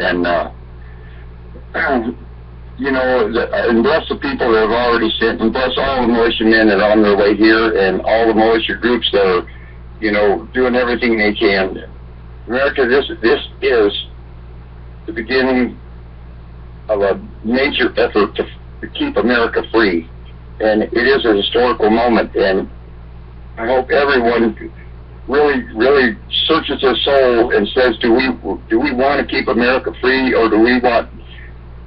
you know, and bless the people that have already sent, and bless all the militiamen that are on their way here, and all the militia groups that are, you know, doing everything they can. America, this is the beginning of a major effort to keep America free, and it is a historical moment, and I hope everyone really searches their soul and says, do we want to keep America free, or do we want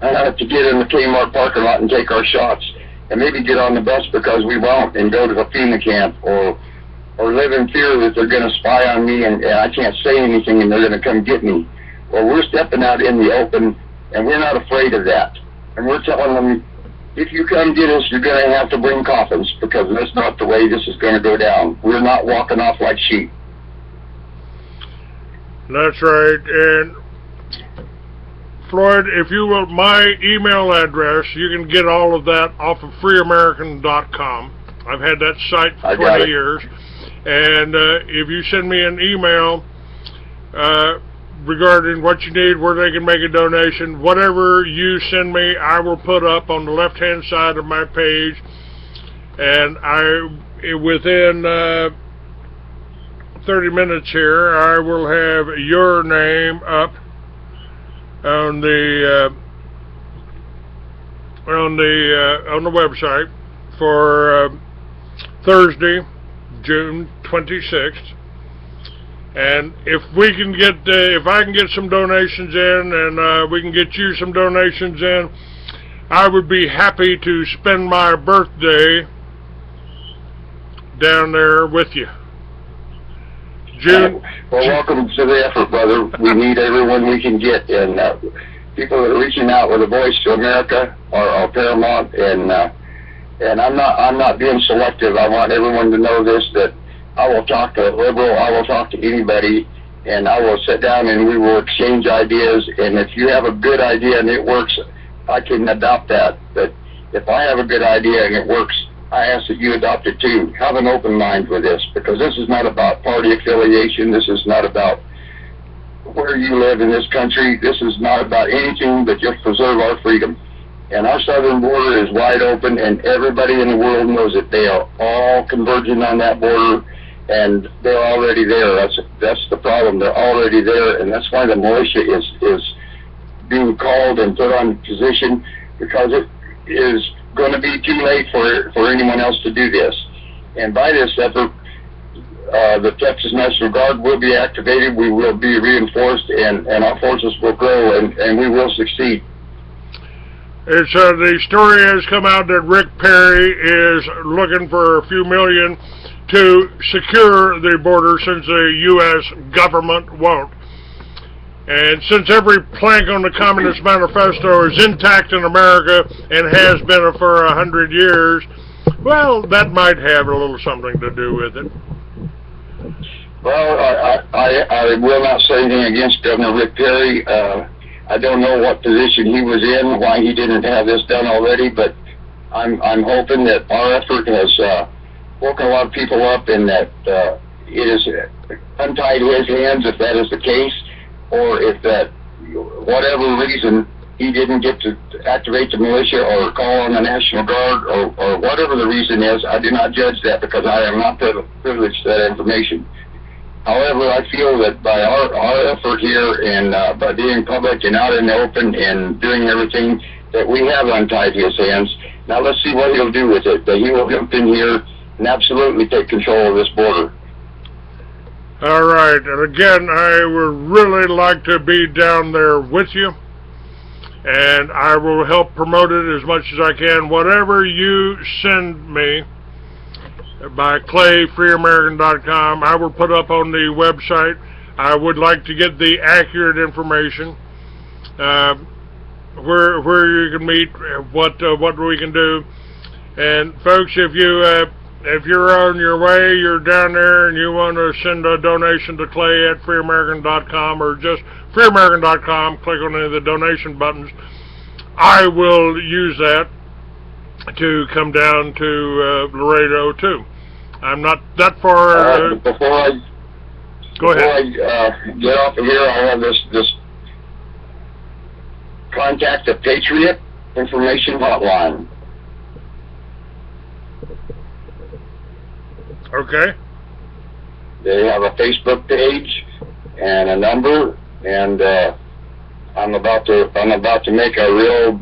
to get in the Kmart parking lot and take our shots, and maybe get on the bus because we won't, and go to the FEMA camp, or live in fear that they're going to spy on me and I can't say anything and they're going to come get me. Well, we're stepping out in the open, and we're not afraid of that. And we're telling them, if you come get us, you're going to have to bring coffins, because that's not the way this is going to go down. We're not walking off like sheep. That's right. And Floyd, if you will, my email address, you can get all of that off of freeamerican.com. I've had that site for 20 years. And if you send me an email regarding what you need, where they can make a donation, whatever you send me, I will put up on the left-hand side of my page. And within 30 minutes here, I will have your name up on the website for Thursday, June 26th. And if we can get, if I can get some donations in, and we can get you some donations in, I would be happy to spend my birthday down there with you. June. Well, welcome to the effort, brother. We need everyone we can get, and people that are reaching out with a voice to America are paramount. And I'm not being selective. I want everyone to know this, that I will talk to a liberal, I will talk to anybody, and I will sit down and we will exchange ideas. And if you have a good idea and it works, I can adopt that. But if I have a good idea and it works, I ask that you adopt it too. Have an open mind with this, because this is not about party affiliation. This is not about where you live in this country. This is not about anything but just preserve our freedom. And our southern border is wide open, and everybody in the world knows it. They are all converging on that border, and they're already there. That's the problem. They're already there, and that's why the militia is being called and put on position, because it is going to be too late for anyone else to do this. And by this effort, the Texas National Guard will be activated, we will be reinforced, and our forces will grow, and we will succeed. It's the story has come out that Rick Perry is looking for a few million to secure the border, since the U.S. government won't. And since every plank on the Communist Manifesto is intact in America and has been for 100 years, well, that might have a little something to do with it. Well, I will not say anything against Governor Rick Perry. I don't know what position he was in, why he didn't have this done already, but I'm hoping that our effort has woken a lot of people up, and that it has untied his hands, if that is the case, or if that, whatever reason, he didn't get to activate the militia or call on the National Guard, or whatever the reason is. I do not judge that, because I am not privileged to that information. However, I feel that by our effort here, and by being public and out in the open and doing everything, that we have untied his hands. Now let's see what he'll do with it. That he will jump in here and absolutely take control of this border. All right, and again, I would really like to be down there with you, and I will help promote it as much as I can. Whatever you send me by clayfreeamerican.com, I will put up on the website. I would like to get the accurate information. where you can meet, what we can do. And folks, if you're on your way, you're down there, and you want to send a donation to Clay at freeamerican.com, or just freeamerican.com, click on any of the donation buttons. I will use that to come down to Laredo too. I'm not that far. Before I get off of here, I have this contact the Patriot information hotline. Okay. They have a Facebook page and a number, and I'm about to make a real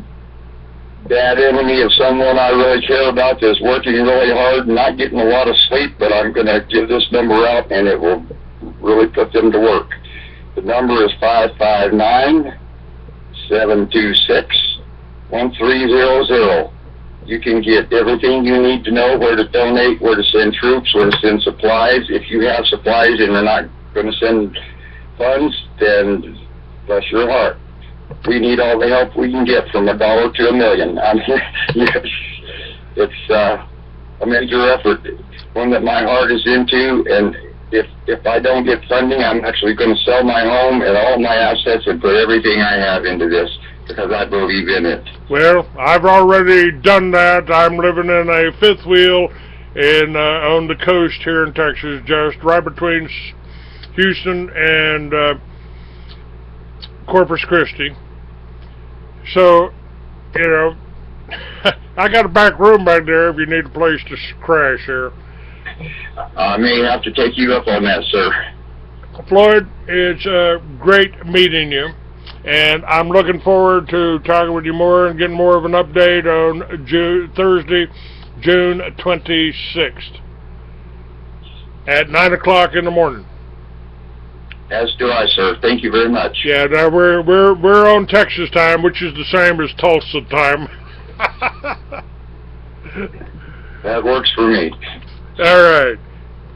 bad enemy of someone I really care about that's working really hard and not getting a lot of sleep, but I'm going to give this number out, and it will really put them to work. The number is 559-726-1300. You can get everything you need to know, where to donate, where to send troops, where to send supplies. If you have supplies and they're not going to send funds, then bless your heart. We need all the help we can get, from $1 to $1 million. I mean, it's a major effort, one that my heart is into, and if I don't get funding, I'm actually going to sell my home and all my assets and put everything I have into this, because I believe in it. Well, I've already done that. I'm living in a fifth wheel on the coast here in Texas, just right between Houston and Corpus Christi. So, you know, I got a back room back there if you need a place to crash here. I may have to take you up on that, sir. Floyd, it's great meeting you, and I'm looking forward to talking with you more and getting more of an update on Thursday, June 26th at 9 o'clock in the morning. As do I, sir. Thank you very much. Yeah, now we're on Texas time, which is the same as Tulsa time. That works for me. All right.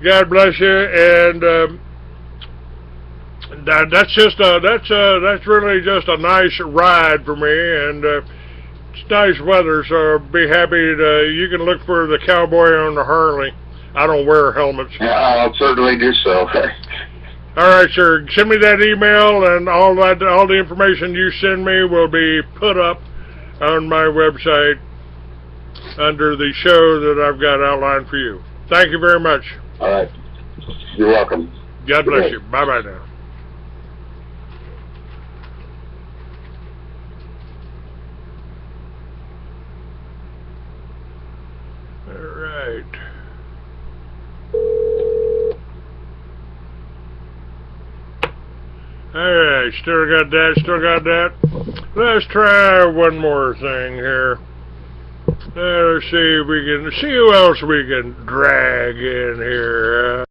God bless you, and that's really just a nice ride for me, and it's nice weather, so I'll be happy to. You can look for the cowboy on the Harley. I don't wear helmets. Yeah, I'll certainly do so. All right, sir. Send me that email, and all the information you send me will be put up on my website under the show that I've got outlined for you. Thank you very much. All right. You're welcome. God bless you. Bye-bye now. All right. Alright, still got that. Let's try one more thing here. Let's see if we can see who else we can drag in here.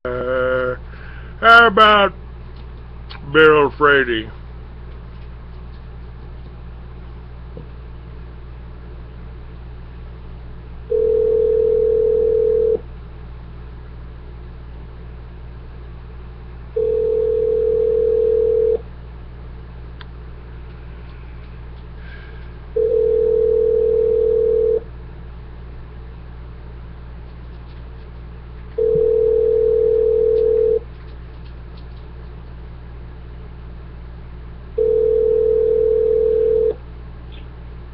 How about Bill Frady?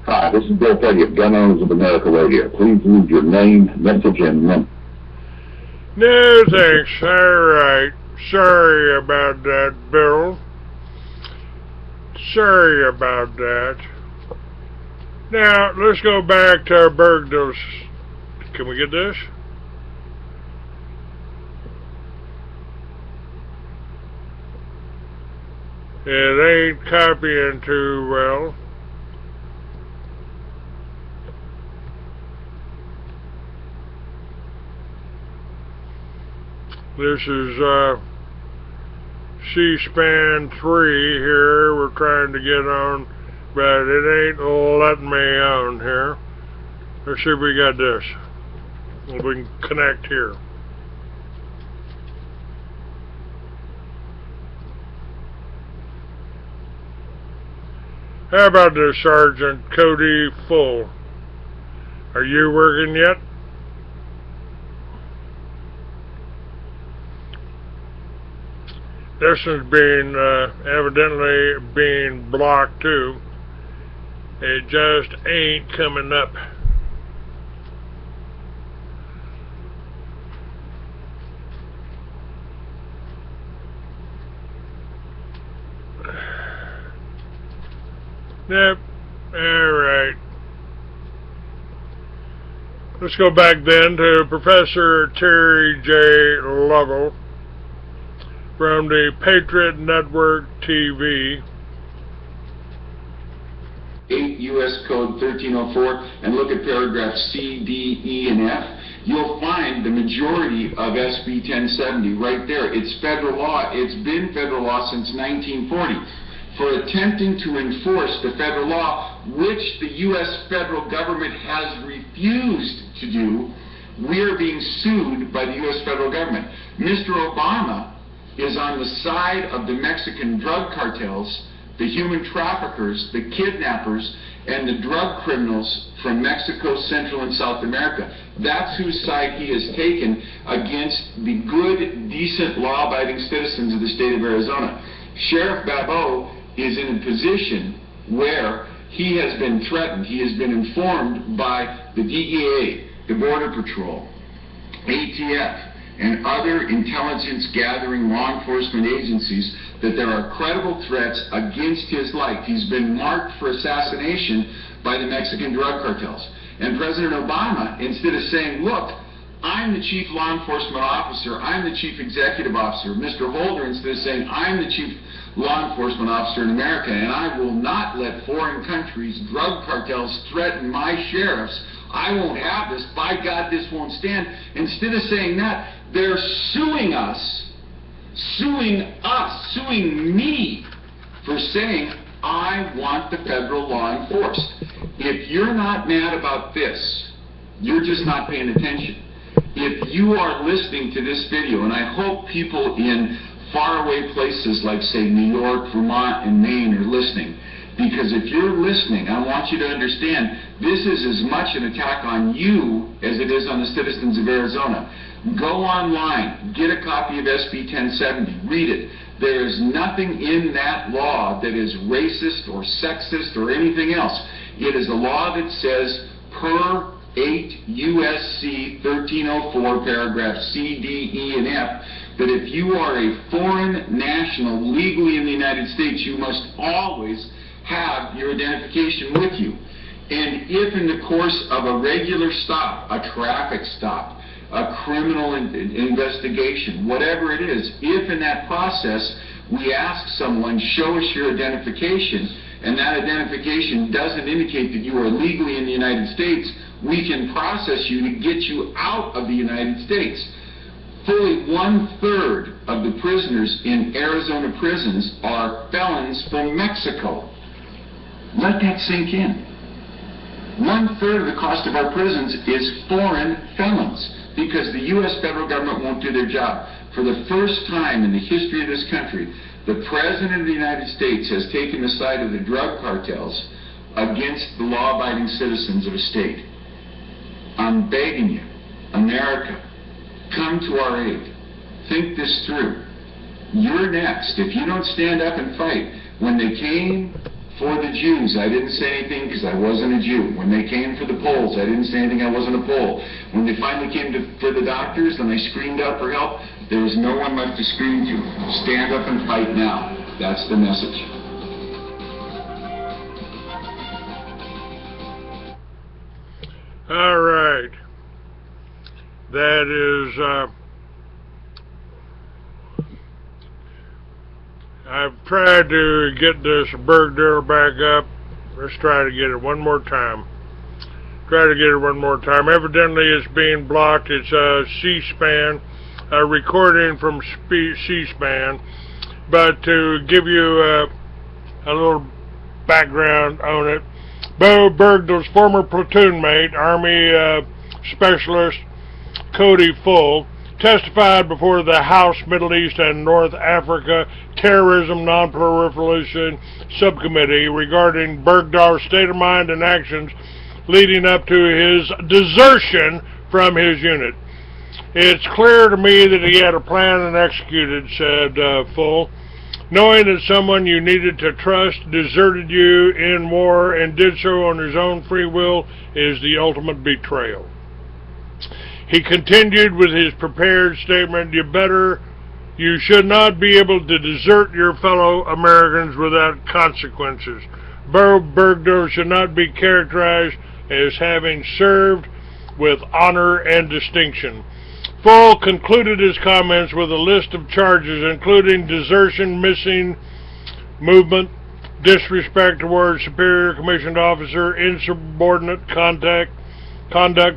Hi, this is Bill Petty of Gun Owners of America Radio. Please leave your name, message, and number. No, thanks. All right. Sorry about that, Bill. Sorry about that. Now, let's go back to our Bergdorf's. Can we get this? It ain't copying too well. This is C-SPAN 3 here. We're trying to get on, but it ain't letting me on here. Let's see if we got this. We can connect here. How about this, Sergeant Cody Full? Are you working yet? This is being evidently being blocked too. It just ain't coming up. Yep. Alright. Let's go back then to Professor Terry J. Lovell from the Patriot Network TV. 8 U.S. Code 1304 and look at paragraphs C, D, E, and F, you'll find the majority of SB 1070 right there. It's federal law. It's been federal law since 1940. For attempting to enforce the federal law, which the U.S. federal government has refused to do, we are being sued by the U.S. federal government. Mr. Obama is on the side of the Mexican drug cartels, the human traffickers, the kidnappers, and the drug criminals from Mexico, Central, and South America. That's whose side he has taken against the good, decent, law-abiding citizens of the state of Arizona. Sheriff Babot is in a position where he has been threatened. He has been informed by the DEA, the Border Patrol, ATF, and other intelligence-gathering law enforcement agencies that there are credible threats against his life. He's been marked for assassination by the Mexican drug cartels. And President Obama, instead of saying, look, I'm the chief law enforcement officer, I'm the chief executive officer, Mr. Holder, instead of saying, I'm the chief law enforcement officer in America, and I will not let foreign countries' drug cartels threaten my sheriffs, I won't have this, by God, this won't stand. Instead of saying that, they're suing us, suing me for saying, I want the federal law enforced. If you're not mad about this, you're just not paying attention. If you are listening to this video, and I hope people in faraway places like, say, New York, Vermont, and Maine are listening, because if you're listening, I want you to understand this is as much an attack on you as it is on the citizens of Arizona. Go online, get a copy of SB 1070, read it. There is nothing in that law that is racist or sexist or anything else. It is a law that says, per 8 U.S.C. 1304, paragraphs C, D, E, and F, that if you are a foreign national legally in the United States, you must always have your identification with you. And if in the course of a regular stop, a traffic stop, a criminal investigation, whatever it is, if in that process we ask someone, show us your identification, and that identification doesn't indicate that you are legally in the United States, we can process you to get you out of the United States. Fully 1/3 of the prisoners in Arizona prisons are felons from Mexico. Let that sink in. 1/3 of the cost of our prisons is foreign felons, because the U.S. federal government won't do their job. For the first time in the history of this country, the President of the United States has taken the side of the drug cartels against the law-abiding citizens of a state. I'm begging you, America, come to our aid. Think this through. You're next. If you don't stand up and fight, when they came for the Jews, I didn't say anything because I wasn't a Jew. When they came for the Poles, I didn't say anything, I wasn't a Pole. When they finally came for the doctors and they screamed out for help, there was no one left to scream to. Stand up and fight now. That's the message. All right. That is, I've tried to get this burglar back up. Let's try to get it one more time. Evidently it's being blocked. It's C-SPAN, a recording from C-SPAN. But to give you a little background on it, Bo Bergdahl's former platoon mate, Army Specialist Cody Full, testified before the House Middle East and North Africa Terrorism Non-Proliferation Subcommittee regarding Bergdahl's state of mind and actions leading up to his desertion from his unit. It's clear to me that he had a plan and executed, said Full. Knowing that someone you needed to trust deserted you in war and did so on his own free will is the ultimate betrayal. He continued with his prepared statement, you should not be able to desert your fellow Americans without consequences. Bergdahl should not be characterized as having served with honor and distinction. Full concluded his comments with a list of charges including desertion, missing movement, disrespect towards superior commissioned officer, insubordinate conduct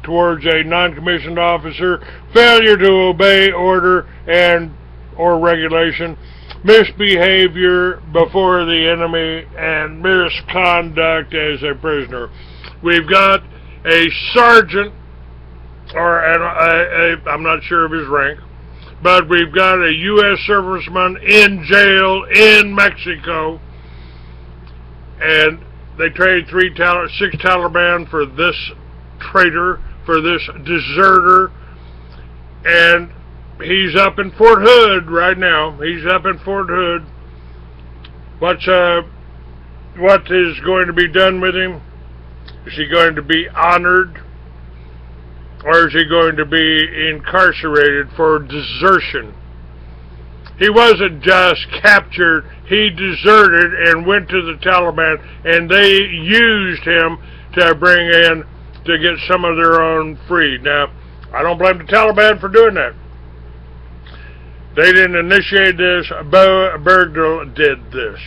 towards a non-commissioned officer, failure to obey order or regulation, misbehavior before the enemy, and misconduct as a prisoner. We've got a sergeant, or I'm not sure of his rank, but we've got a U.S. serviceman in jail in Mexico, and they traded 6 Taliban for this traitor, for this deserter, and he's up in Fort Hood right now. He's up in Fort Hood. What is going to be done with him? Is he going to be honored? Or is he going to be incarcerated for desertion? He wasn't just captured. He deserted and went to the Taliban, and they used him to bring in, to get some of their own freed. Now, I don't blame the Taliban for doing that. They didn't initiate this. Bergdahl did this.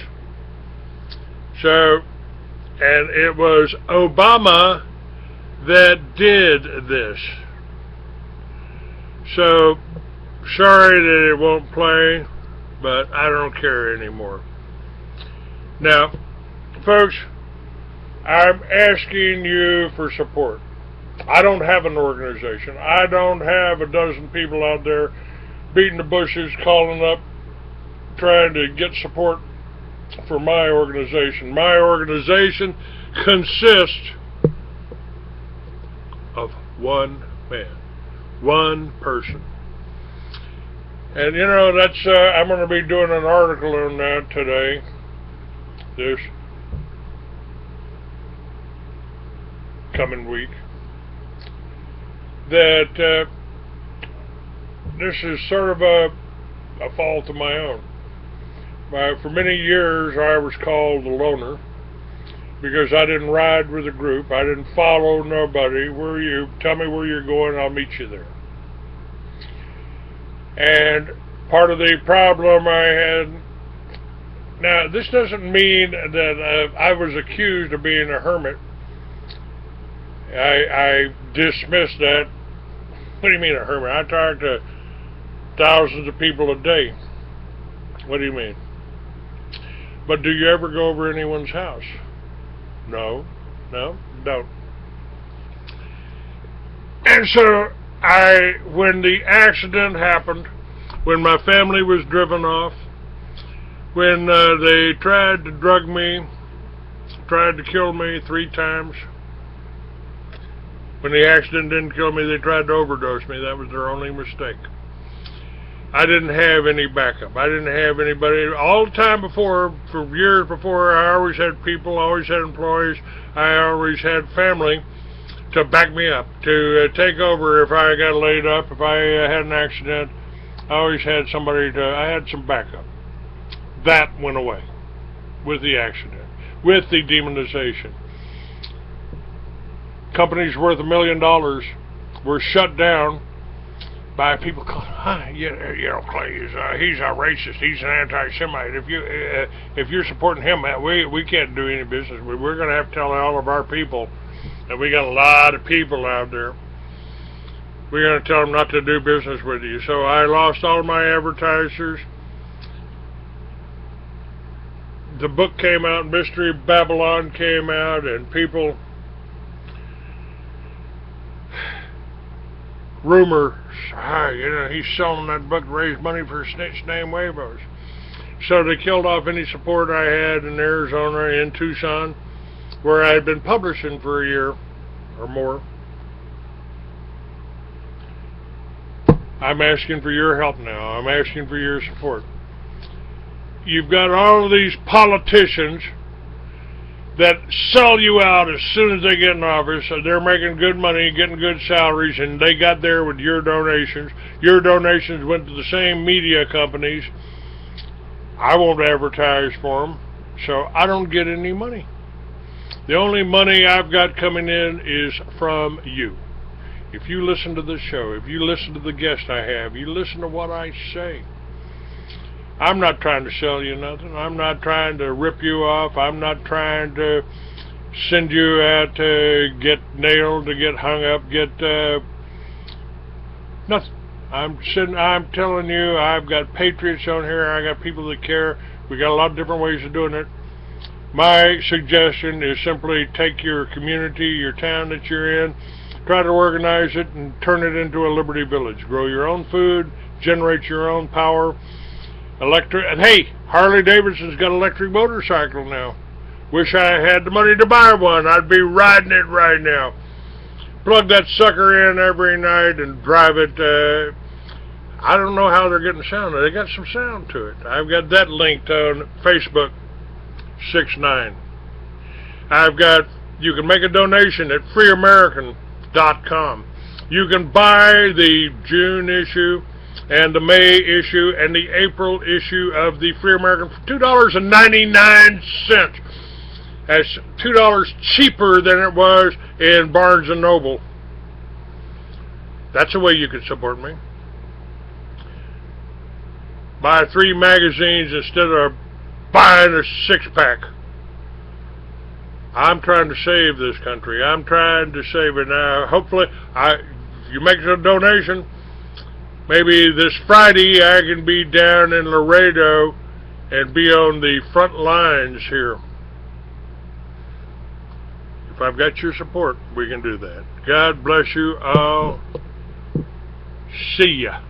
So, and it was Obama that did this. So, sorry that it won't play, but I don't care anymore. Now, folks, I'm asking you for support. I don't have an organization. I don't have a dozen people out there beating the bushes, calling up, trying to get support for my organization. My organization consists of one man, one person. And you know, that's I'm going to be doing an article on that today, this coming week, that this is sort of a fault of my own. For many years I was called the loner, because I didn't ride with a group. I didn't follow nobody. Where are you? Tell me where you're going, I'll meet you there. And part of the problem I had, now this doesn't mean that I was accused of being a hermit. I dismissed that. What do you mean a hermit? I talk to thousands of people a day. What do you mean? But do you ever go over anyone's house? No, don't. And so when the accident happened, when my family was driven off, when they tried to drug me, tried to kill me 3 times, when the accident didn't kill me, they tried to overdose me. That was their only mistake. I didn't have any backup. I didn't have anybody. All the time before, for years before, I always had people, always had employees, I always had family to back me up, to take over if I got laid up, if I had an accident. I always had somebody I had some backup. That went away with the accident, with the demonization. Companies worth $1 million were shut down by people calling, you know, Clay, he's a racist, he's an anti-Semite. If you're supporting him, we can't do any business. We're going to have to tell all of our people, and we got a lot of people out there. We're going to tell them not to do business with you. So I lost all my advertisers. The book came out, Mystery of Babylon came out, and people rumor, he's selling that book to raise money for a snitch named Huevos. So they killed off any support I had in Arizona, in Tucson, where I had been publishing for a year or more. I'm asking for your help now. I'm asking for your support. You've got all of these politicians that sell you out as soon as they get in office. They're making good money, getting good salaries, and they got there with your donations. Your donations went to the same media companies. I won't advertise for them, so I don't get any money. The only money I've got coming in is from you. If you listen to this show, if you listen to the guest I have, you listen to what I say. I'm not trying to sell you nothing. I'm not trying to rip you off. I'm not trying to send you out to get nailed, to get hung up, get nothing. I'm telling you, I've got patriots on here. I got people that care. We got a lot of different ways of doing it. My suggestion is simply take your community, your town that you're in, try to organize it and turn it into a Liberty Village. Grow your own food, generate your own power. And hey, Harley Davidson's got an electric motorcycle now. Wish I had the money to buy one. I'd be riding it right now. Plug that sucker in every night and drive it. I don't know how they're getting sound. They got some sound to it. I've got that linked on Facebook 6-9. You can make a donation at freeamerican.com. You can buy the June issue and the May issue and the April issue of the Free American for $2.99. That's $2 cheaper than it was in Barnes & Noble. That's a way you can support me. Buy 3 magazines instead of buying a 6-pack. I'm trying to save this country. I'm trying to save it now. Hopefully, if you make a donation, maybe this Friday I can be down in Laredo and be on the front lines here. If I've got your support, we can do that. God bless you all. See ya.